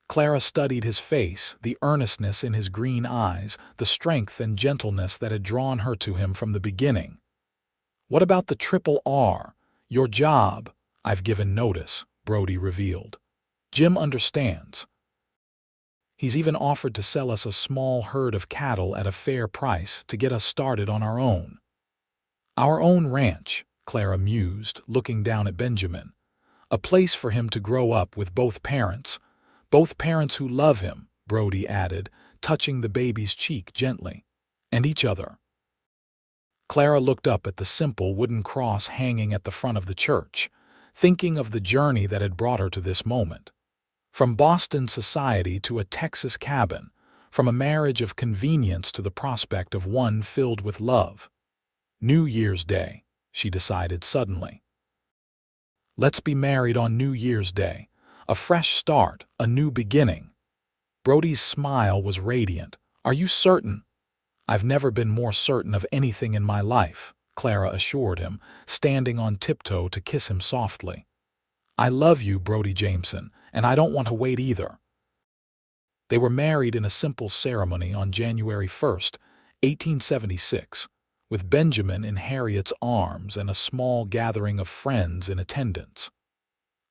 Clara studied his face, the earnestness in his green eyes, the strength and gentleness that had drawn her to him from the beginning. "What about the triple R? Your job?" "I've given notice," Brody revealed. "Jim understands. He's even offered to sell us a small herd of cattle at a fair price to get us started on our own." "Our own ranch," Clara mused, looking down at Benjamin. "A place for him to grow up with both parents who love him," Brody added, touching the baby's cheek gently. "And each other." Clara looked up at the simple wooden cross hanging at the front of the church, thinking of the journey that had brought her to this moment. From Boston society to a Texas cabin, from a marriage of convenience to the prospect of one filled with love. New Year's Day, she decided suddenly. "Let's be married on New Year's Day. A fresh start, a new beginning." Brody's smile was radiant. "Are you certain?" "I've never been more certain of anything in my life," Clara assured him, standing on tiptoe to kiss him softly. "I love you, Brody Jameson, and I don't want to wait either." They were married in a simple ceremony on January 1st, 1876, with Benjamin in Harriet's arms and a small gathering of friends in attendance.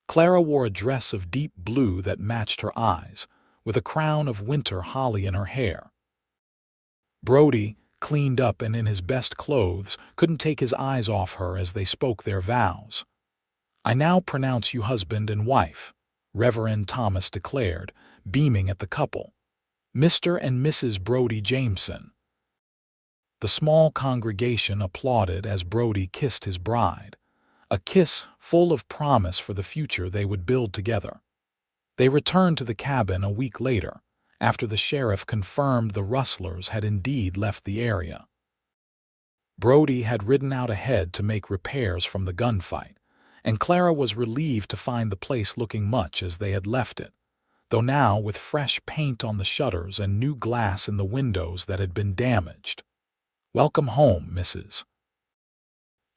Clara wore a dress of deep blue that matched her eyes, with a crown of winter holly in her hair. Brody, cleaned up and in his best clothes, couldn't take his eyes off her as they spoke their vows. "I now pronounce you husband and wife," Reverend Thomas declared, beaming at the couple. "Mr. and Mrs. Brody Jameson." The small congregation applauded as Brody kissed his bride, a kiss full of promise for the future they would build together. They returned to the cabin a week later, after the sheriff confirmed the rustlers had indeed left the area. Brody had ridden out ahead to make repairs from the gunfight, and Clara was relieved to find the place looking much as they had left it, though now with fresh paint on the shutters and new glass in the windows that had been damaged. "Welcome home, Mrs.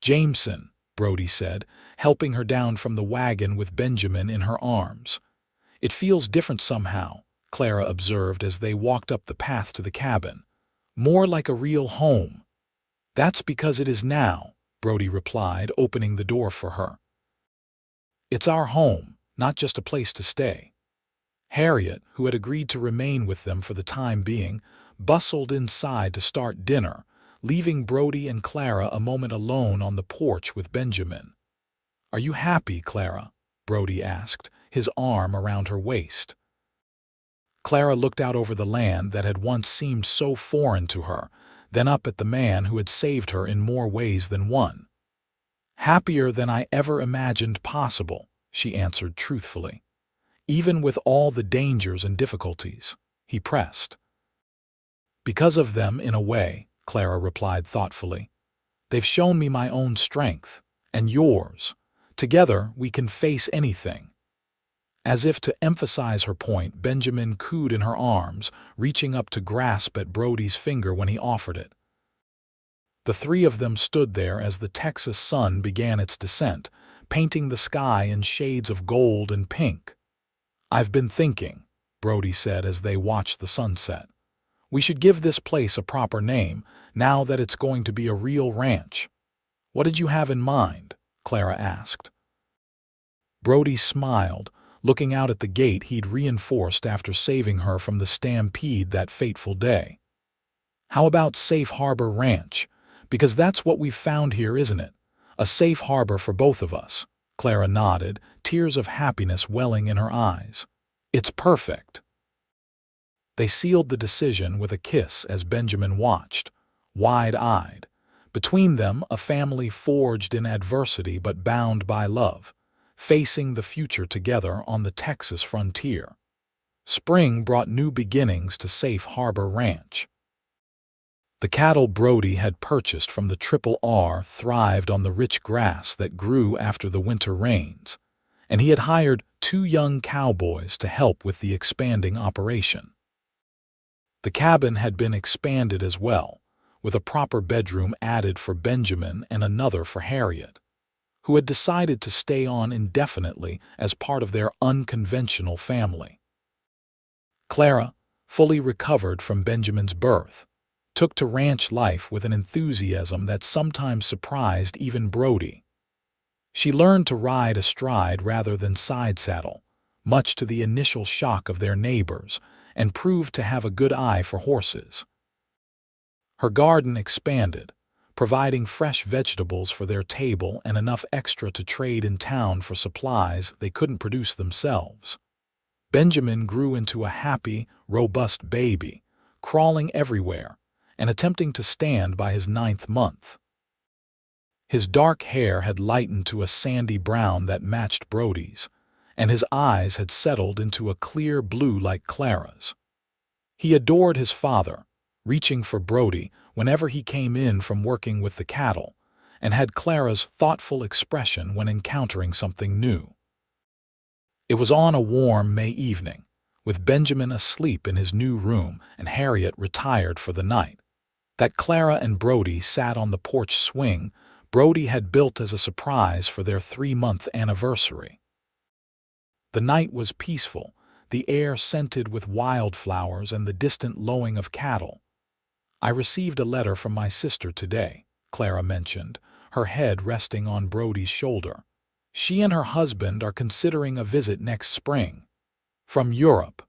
Jameson," Brody said, helping her down from the wagon with Benjamin in her arms. "It feels different somehow," Clara observed as they walked up the path to the cabin. "More like a real home." "That's because it is now," Brody replied, opening the door for her. "It's our home, not just a place to stay." Harriet, who had agreed to remain with them for the time being, bustled inside to start dinner, leaving Brody and Clara a moment alone on the porch with Benjamin. "Are you happy, Clara?" Brody asked, his arm around her waist. Clara looked out over the land that had once seemed so foreign to her, then up at the man who had saved her in more ways than one. "Happier than I ever imagined possible," she answered truthfully. "Even with all the dangers and difficulties," he pressed. "Because of them, in a way," Clara replied thoughtfully. "They've shown me my own strength, and yours. Together, we can face anything." As if to emphasize her point, Benjamin cooed in her arms, reaching up to grasp at Brody's finger when he offered it. The three of them stood there as the Texas sun began its descent, painting the sky in shades of gold and pink. "I've been thinking," Brody said as they watched the sunset. "We should give this place a proper name, now that it's going to be a real ranch." "What did you have in mind?" Clara asked. Brody smiled, looking out at the gate he'd reinforced after saving her from the Stampede that fateful day. "How about Safe Harbor Ranch? Because that's what we've found here, isn't it? A safe harbor for both of us." Clara nodded, tears of happiness welling in her eyes. "It's perfect." They sealed the decision with a kiss as Benjamin watched, wide-eyed. Between them, a family forged in adversity but bound by love, facing the future together on the Texas frontier. Spring brought new beginnings to Safe Harbor Ranch. The cattle Brody had purchased from the Triple R thrived on the rich grass that grew after the winter rains, and he had hired 2 young cowboys to help with the expanding operation. The cabin had been expanded as well, with a proper bedroom added for Benjamin and another for Harriet, who had decided to stay on indefinitely as part of their unconventional family. Clara, fully recovered from Benjamin's birth, took to ranch life with an enthusiasm that sometimes surprised even Brody. She learned to ride astride rather than side saddle, much to the initial shock of their neighbors, and proved to have a good eye for horses. Her garden expanded, providing fresh vegetables for their table and enough extra to trade in town for supplies they couldn't produce themselves. Benjamin grew into a happy, robust baby, crawling everywhere and attempting to stand by his 9th month. His dark hair had lightened to a sandy brown that matched Brody's, and his eyes had settled into a clear blue like Clara's. He adored his father, reaching for Brody whenever he came in from working with the cattle, and had Clara's thoughtful expression when encountering something new. It was on a warm May evening, with Benjamin asleep in his new room and Harriet retired for the night, that Clara and Brody sat on the porch swing Brody had built as a surprise for their 3-month anniversary. The night was peaceful, the air scented with wildflowers and the distant lowing of cattle. "I received a letter from my sister today," Clara mentioned, her head resting on Brody's shoulder. "She and her husband are considering a visit next spring. From Europe."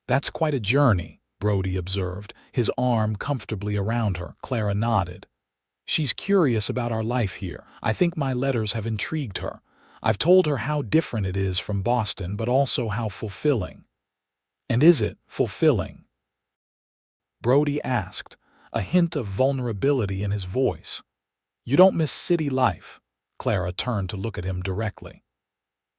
"That's quite a journey," Brody observed, his arm comfortably around her. Clara nodded. "She's curious about our life here. I think my letters have intrigued her. I've told her how different it is from Boston, but also how fulfilling." "And is it fulfilling?" Brody asked, a hint of vulnerability in his voice. "You don't miss city life?" Clara turned to look at him directly.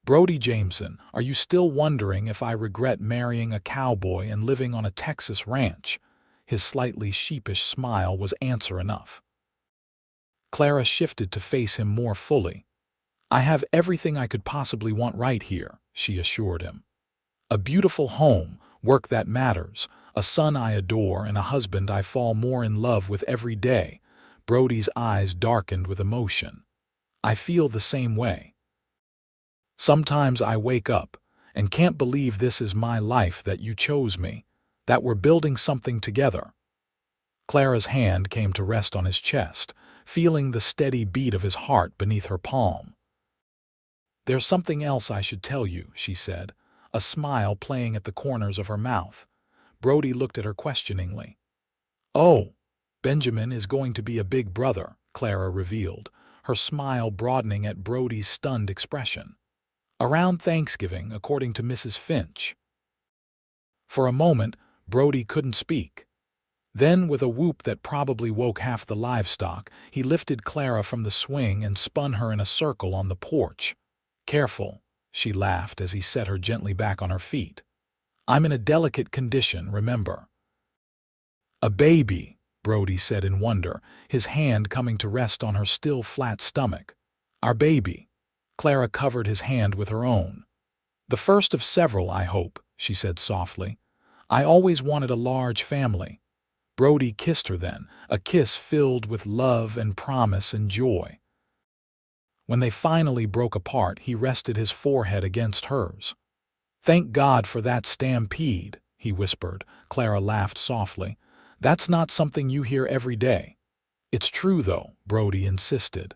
"Brody Jameson, are you still wondering if I regret marrying a cowboy and living on a Texas ranch?" His slightly sheepish smile was answer enough. Clara shifted to face him more fully. "I have everything I could possibly want right here," she assured him. "A beautiful home, work that matters, a son I adore, and a husband I fall more in love with every day." Brody's eyes darkened with emotion. "I feel the same way. Sometimes I wake up and can't believe this is my life, that you chose me, that we're building something together." Clara's hand came to rest on his chest, feeling the steady beat of his heart beneath her palm. "There's something else I should tell you," she said, a smile playing at the corners of her mouth. Brody looked at her questioningly. "Oh, Benjamin is going to be a big brother," Clara revealed, her smile broadening at Brody's stunned expression. "Around Thanksgiving, according to Mrs. Finch." For a moment, Brody couldn't speak. Then, with a whoop that probably woke half the livestock, he lifted Clara from the swing and spun her in a circle on the porch. "Careful," she laughed as he set her gently back on her feet. "I'm in a delicate condition, remember." "A baby," Brody said in wonder, his hand coming to rest on her still flat stomach. "Our baby." Clara covered his hand with her own. "The first of several, I hope," she said softly. "I always wanted a large family." Brody kissed her then, a kiss filled with love and promise and joy. When they finally broke apart, he rested his forehead against hers. "Thank God for that stampede," he whispered. Clara laughed softly. "That's not something you hear every day." "It's true, though," Brody insisted.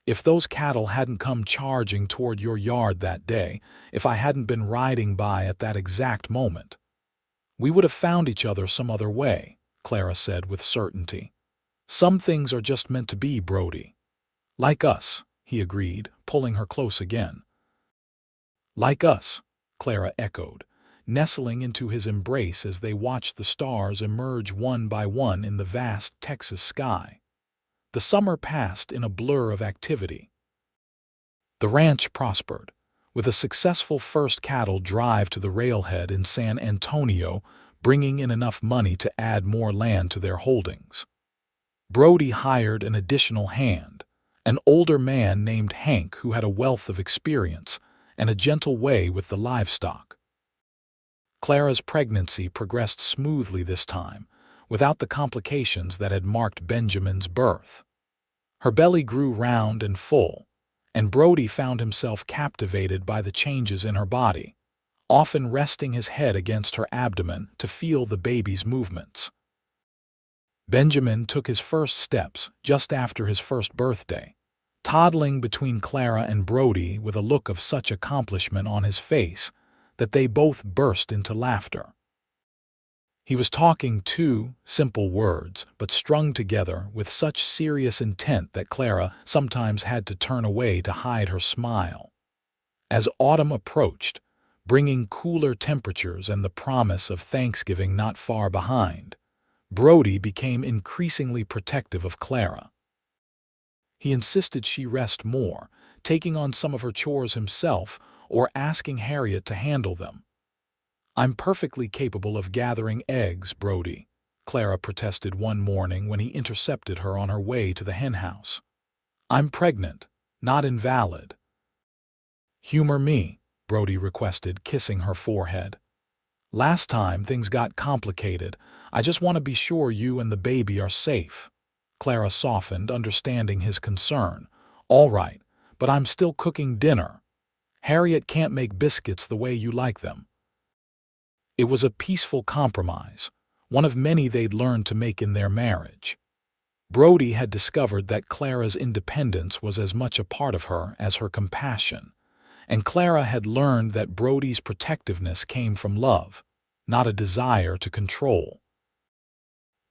"If those cattle hadn't come charging toward your yard that day, if I hadn't been riding by at that exact moment, we would have found each other some other way," Clara said with certainty. "Some things are just meant to be, Brody." "Like us," he agreed, pulling her close again. "Like us," Clara echoed, nestling into his embrace as they watched the stars emerge one by one in the vast Texas sky. The summer passed in a blur of activity. The ranch prospered, with a successful first cattle drive to the railhead in San Antonio, bringing in enough money to add more land to their holdings. Brody hired an additional hand, an older man named Hank who had a wealth of experience and a gentle way with the livestock. Clara's pregnancy progressed smoothly this time, without the complications that had marked Benjamin's birth. Her belly grew round and full, and Brody found himself captivated by the changes in her body, often resting his head against her abdomen to feel the baby's movements. Benjamin took his first steps just after his first birthday, toddling between Clara and Brody with a look of such accomplishment on his face that they both burst into laughter. He was talking two simple words, but strung together with such serious intent that Clara sometimes had to turn away to hide her smile. As autumn approached, bringing cooler temperatures and the promise of Thanksgiving not far behind, Brody became increasingly protective of Clara. He insisted she rest more, taking on some of her chores himself or asking Harriet to handle them. "I'm perfectly capable of gathering eggs, Brody," Clara protested one morning when he intercepted her on her way to the henhouse. "I'm pregnant, not invalid." "Humor me," Brody requested, kissing her forehead. "Last time things got complicated. I just want to be sure you and the baby are safe." Clara softened, understanding his concern. "All right, but I'm still cooking dinner. Harriet can't make biscuits the way you like them." It was a peaceful compromise, one of many they'd learned to make in their marriage. Brody had discovered that Clara's independence was as much a part of her as her compassion, and Clara had learned that Brody's protectiveness came from love, not a desire to control.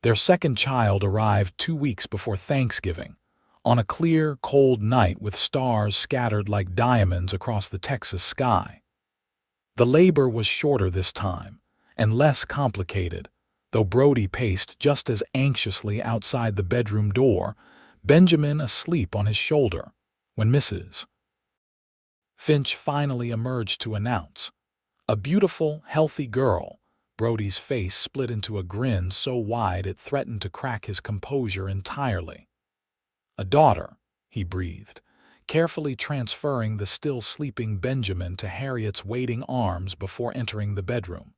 Their second child arrived 2 weeks before Thanksgiving, on a clear, cold night with stars scattered like diamonds across the Texas sky. The labor was shorter this time, and less complicated, though Brody paced just as anxiously outside the bedroom door, Benjamin asleep on his shoulder, when Mrs. Finch finally emerged to announce, "A beautiful, healthy girl." Brody's face split into a grin so wide it threatened to crack his composure entirely. "A daughter," he breathed, carefully transferring the still sleeping Benjamin to Harriet's waiting arms before entering the bedroom.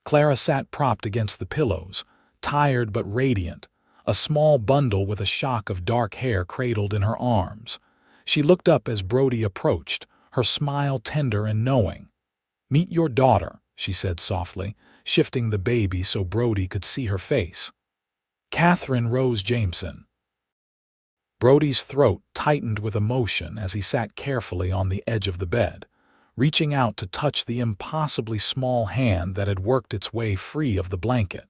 Clara sat propped against the pillows, tired but radiant, a small bundle with a shock of dark hair cradled in her arms. She looked up as Brody approached, her smile tender and knowing. "Meet your daughter," she said softly, shifting the baby so Brody could see her face. "Catherine Rose Jameson." Brody's throat tightened with emotion as he sat carefully on the edge of the bed, reaching out to touch the impossibly small hand that had worked its way free of the blanket.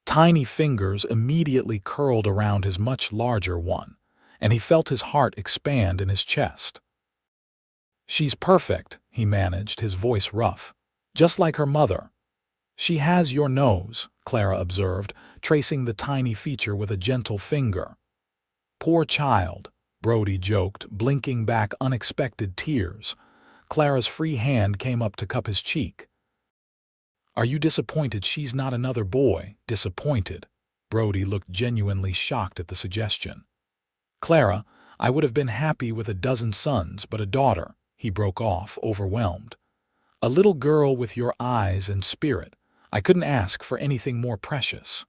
Tiny fingers immediately curled around his much larger one, and he felt his heart expand in his chest. "She's perfect," he managed, his voice rough, "just like her mother." "She has your nose," Clara observed, tracing the tiny feature with a gentle finger. "Poor child," Brody joked, blinking back unexpected tears. Clara's free hand came up to cup his cheek. "Are you disappointed she's not another boy?" "Disappointed?" Brody looked genuinely shocked at the suggestion. "Clara, I would have been happy with a dozen sons, but a daughter," he broke off, overwhelmed. "A little girl with your eyes and spirit. I couldn't ask for anything more precious."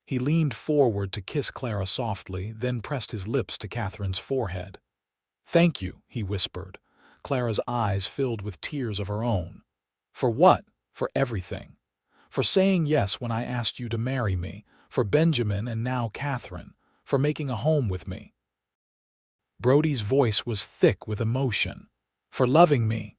He leaned forward to kiss Clara softly, then pressed his lips to Catherine's forehead. "Thank you," he whispered. Clara's eyes filled with tears of her own. "For what? For everything. For saying yes when I asked you to marry me, for Benjamin and now Catherine, for making a home with me." Brody's voice was thick with emotion. "For loving me."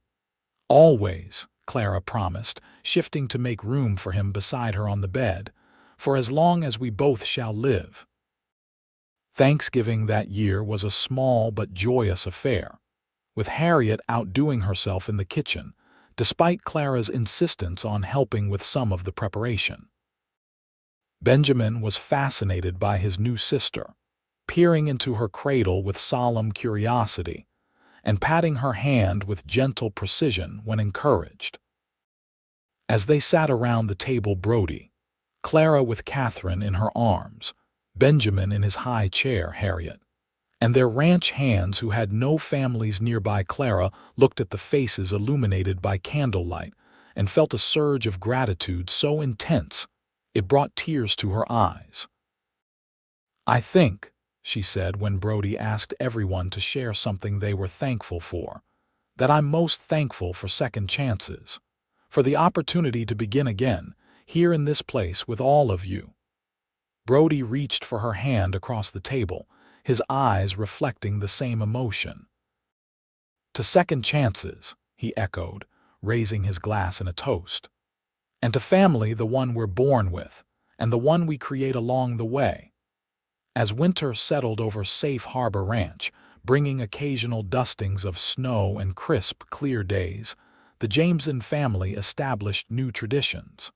"Always," Clara promised, shifting to make room for him beside her on the bed. "For as long as we both shall live." Thanksgiving that year was a small but joyous affair, with Harriet outdoing herself in the kitchen, despite Clara's insistence on helping with some of the preparation. Benjamin was fascinated by his new sister, peering into her cradle with solemn curiosity and patting her hand with gentle precision when encouraged. As they sat around the table, Brody, Clara with Catherine in her arms, Benjamin in his high chair, Harriet, and their ranch hands who had no families nearby, Clara looked at the faces illuminated by candlelight and felt a surge of gratitude so intense it brought tears to her eyes. "I think," she said when Brody asked everyone to share something they were thankful for, "that I'm most thankful for second chances, for the opportunity to begin again, here in this place with all of you." Brody reached for her hand across the table, his eyes reflecting the same emotion. "To second chances," he echoed, raising his glass in a toast. "And to family, the one we're born with, and the one we create along the way." As winter settled over Safe Harbor Ranch, bringing occasional dustings of snow and crisp, clear days, the Jameson family established new traditions.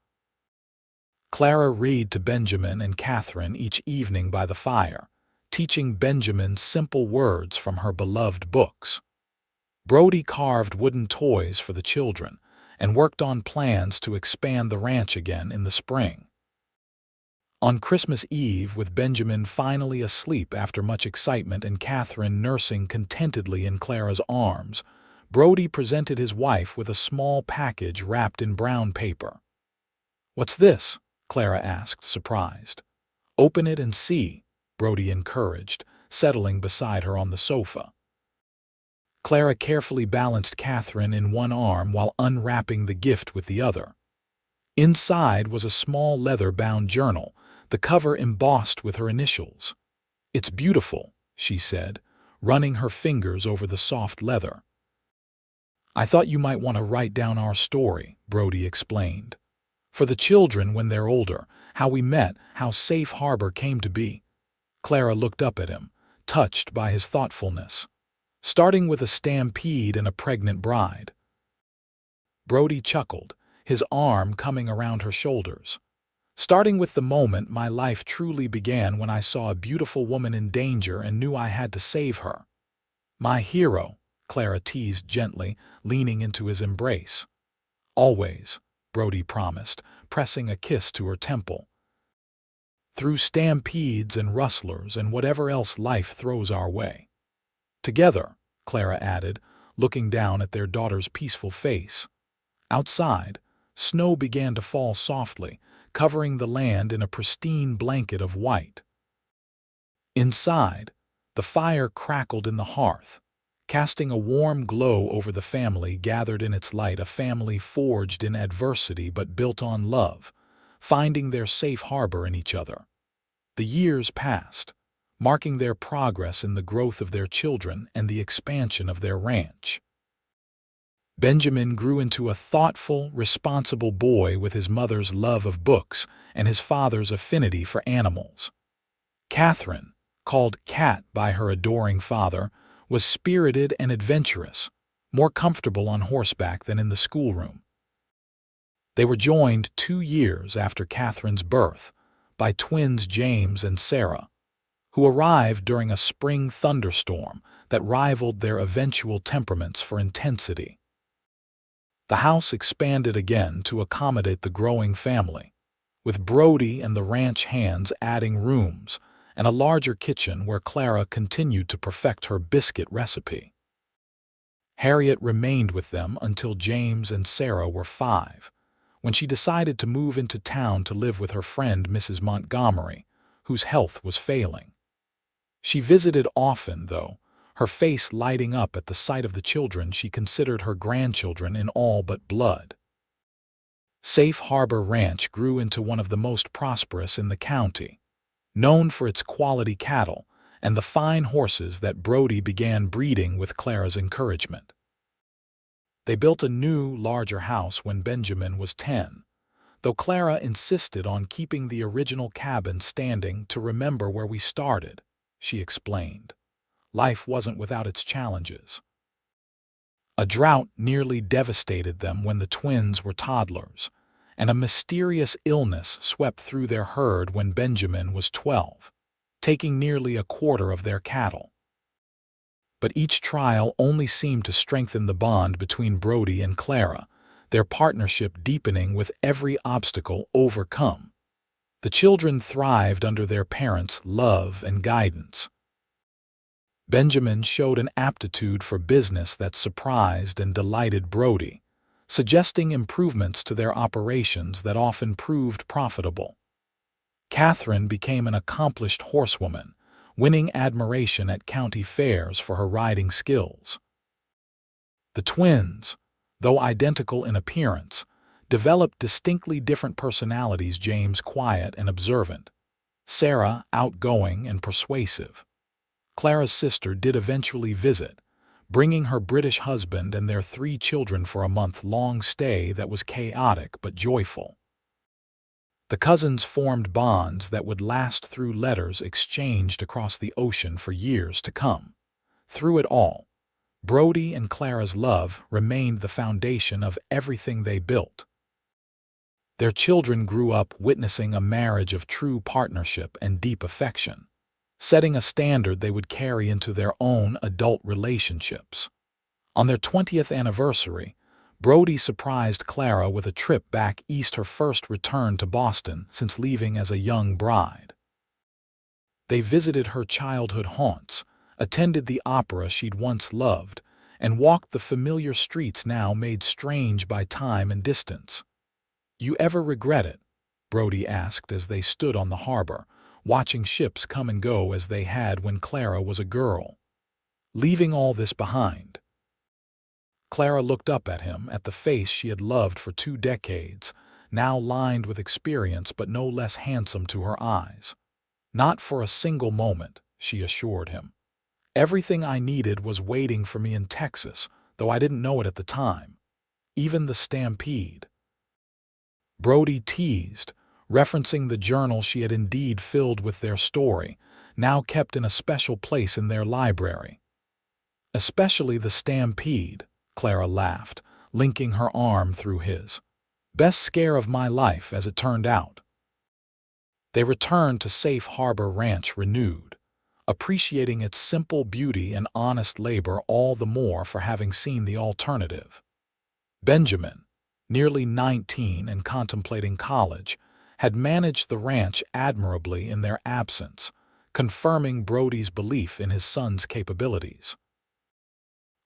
Clara read to Benjamin and Catherine each evening by the fire, teaching Benjamin simple words from her beloved books. Brody carved wooden toys for the children and worked on plans to expand the ranch again in the spring. On Christmas Eve, with Benjamin finally asleep after much excitement and Catherine nursing contentedly in Clara's arms, Brody presented his wife with a small package wrapped in brown paper. "What's this?" Clara asked, surprised. "Open it and see," Brody encouraged, settling beside her on the sofa. Clara carefully balanced Catherine in one arm while unwrapping the gift with the other. Inside was a small leather-bound journal, the cover embossed with her initials. "It's beautiful," she said, running her fingers over the soft leather. "I thought you might want to write down our story," Brody explained. "For the children when they're older, how we met, how Safe Harbor came to be." Clara looked up at him, touched by his thoughtfulness. "Starting with a stampede and a pregnant bride." Brody chuckled, his arm coming around her shoulders. "Starting with the moment my life truly began, when I saw a beautiful woman in danger and knew I had to save her." "My hero," Clara teased gently, leaning into his embrace. "Always," Brody promised, pressing a kiss to her temple. "Through stampedes and rustlers and whatever else life throws our way." "Together," Clara added, looking down at their daughter's peaceful face. Outside, snow began to fall softly, covering the land in a pristine blanket of white. Inside, the fire crackled in the hearth, casting a warm glow over the family gathered in its light, a family forged in adversity but built on love, finding their safe harbor in each other. The years passed, marking their progress in the growth of their children and the expansion of their ranch. Benjamin grew into a thoughtful, responsible boy with his mother's love of books and his father's affinity for animals. Catherine, called Cat by her adoring father, was spirited and adventurous, more comfortable on horseback than in the schoolroom. They were joined 2 years after Catherine's birth by twins James and Sarah, who arrived during a spring thunderstorm that rivaled their eventual temperaments for intensity. The house expanded again to accommodate the growing family, with Brody and the ranch hands adding rooms and a larger kitchen where Clara continued to perfect her biscuit recipe. Harriet remained with them until James and Sarah were 5, when she decided to move into town to live with her friend Mrs. Montgomery, whose health was failing. She visited often, though, her face lighting up at the sight of the children she considered her grandchildren in all but blood. Safe Harbor Ranch grew into one of the most prosperous in the county, known for its quality cattle and the fine horses that Brody began breeding with Clara's encouragement. They built a new, larger house when Benjamin was 10, though Clara insisted on keeping the original cabin standing to remember where we started, she explained. Life wasn't without its challenges. A drought nearly devastated them when the twins were toddlers, and a mysterious illness swept through their herd when Benjamin was 12, taking nearly a quarter of their cattle. But each trial only seemed to strengthen the bond between Brody and Clara, their partnership deepening with every obstacle overcome. The children thrived under their parents' love and guidance. Benjamin showed an aptitude for business that surprised and delighted Brody, suggesting improvements to their operations that often proved profitable. Catherine became an accomplished horsewoman, winning admiration at county fairs for her riding skills. The twins, though identical in appearance, developed distinctly different personalities. James quiet and observant, Sarah outgoing and persuasive. Clara's sister did eventually visit, bringing her British husband and their 3 children for a month-long stay that was chaotic but joyful. The cousins formed bonds that would last through letters exchanged across the ocean for years to come. Through it all, Brody and Clara's love remained the foundation of everything they built. Their children grew up witnessing a marriage of true partnership and deep affection, setting a standard they would carry into their own adult relationships. On their 20th anniversary, Brody surprised Clara with a trip back east, her first return to Boston since leaving as a young bride. They visited her childhood haunts, attended the opera she'd once loved, and walked the familiar streets now made strange by time and distance. "You ever regret it?" Brody asked as they stood on the harbor, watching ships come and go as they had when Clara was a girl. "Leaving all this behind?" Clara looked up at him, at the face she had loved for 2 decades, now lined with experience but no less handsome to her eyes. "Not for a single moment," she assured him. "Everything I needed was waiting for me in Texas, though I didn't know it at the time. Even the Stampede." Brody teased, referencing the journal she had indeed filled with their story, now kept in a special place in their library. "Especially the Stampede," Clara laughed, linking her arm through his. "Best scare of my life, as it turned out." They returned to Safe Harbor Ranch renewed, appreciating its simple beauty and honest labor all the more for having seen the alternative. Benjamin, nearly 19 and contemplating college, had managed the ranch admirably in their absence, confirming Brody's belief in his son's capabilities.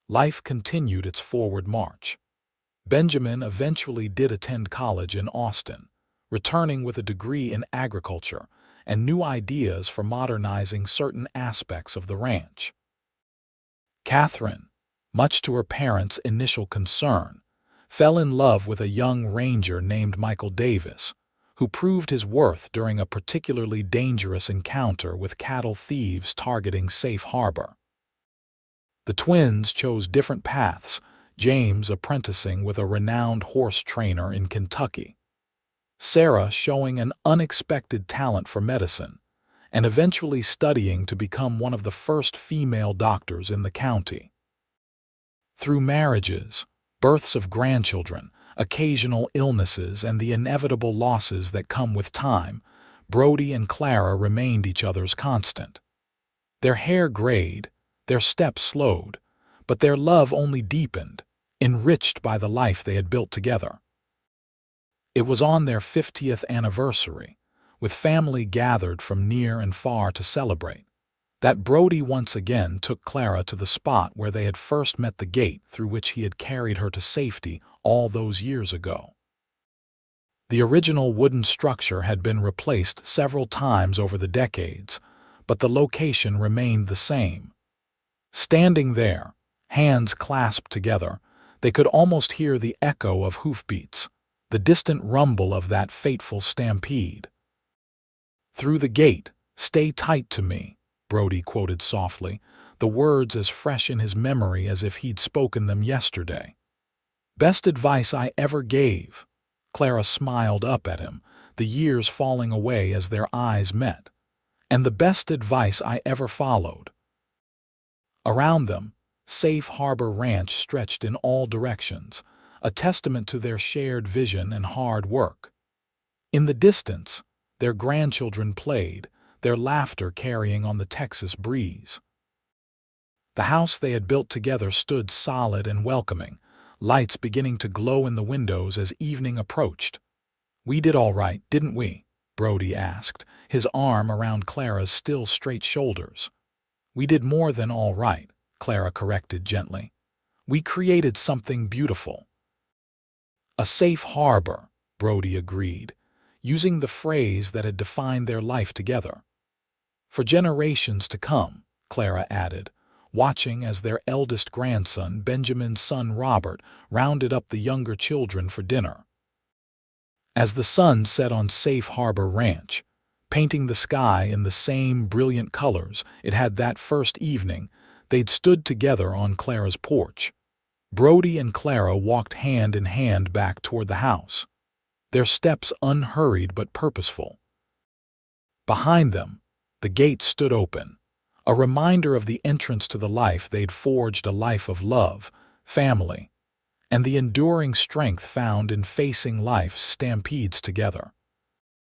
Life continued its forward march. Benjamin eventually did attend college in Austin, returning with a degree in agriculture and new ideas for modernizing certain aspects of the ranch. Catherine, much to her parents' initial concern, fell in love with a young ranger named Michael Davis, who proved his worth during a particularly dangerous encounter with cattle thieves targeting Safe Harbor. The twins chose different paths, James apprenticing with a renowned horse trainer in Kentucky, Sarah showing an unexpected talent for medicine, and eventually studying to become one of the first female doctors in the county. Through marriages, births of grandchildren, occasional illnesses, and the inevitable losses that come with time, Brody and Clara remained each other's constant. Their hair grayed, their steps slowed, but their love only deepened, enriched by the life they had built together. It was on their 50th anniversary, with family gathered from near and far to celebrate, that Brody once again took Clara to the spot where they had first met, the gate through which he had carried her to safety all those years ago. The original wooden structure had been replaced several times over the decades, but the location remained the same. Standing there, hands clasped together, they could almost hear the echo of hoofbeats, the distant rumble of that fateful stampede. "Through the gate, stay tight to me," Brody quoted softly, the words as fresh in his memory as if he'd spoken them yesterday. "Best advice I ever gave." Clara smiled up at him, the years falling away as their eyes met. "And the best advice I ever followed." Around them, Safe Harbor Ranch stretched in all directions, a testament to their shared vision and hard work. In the distance, their grandchildren played, their laughter carrying on the Texas breeze. The house they had built together stood solid and welcoming, lights beginning to glow in the windows as evening approached. "We did all right, didn't we?" Brody asked, his arm around Clara's still straight shoulders. "We did more than all right," Clara corrected gently. "We created something beautiful." "A safe harbor," Brody agreed, using the phrase that had defined their life together. "For generations to come," Clara added, watching as their eldest grandson, Benjamin's son Robert, rounded up the younger children for dinner. As the sun set on Safe Harbor Ranch, painting the sky in the same brilliant colors it had that first evening, they'd stood together on Clara's porch. Brody and Clara walked hand in hand back toward the house, their steps unhurried but purposeful. Behind them, the gate stood open, a reminder of the entrance to the life they'd forged, a life of love, family, and the enduring strength found in facing life's stampedes together.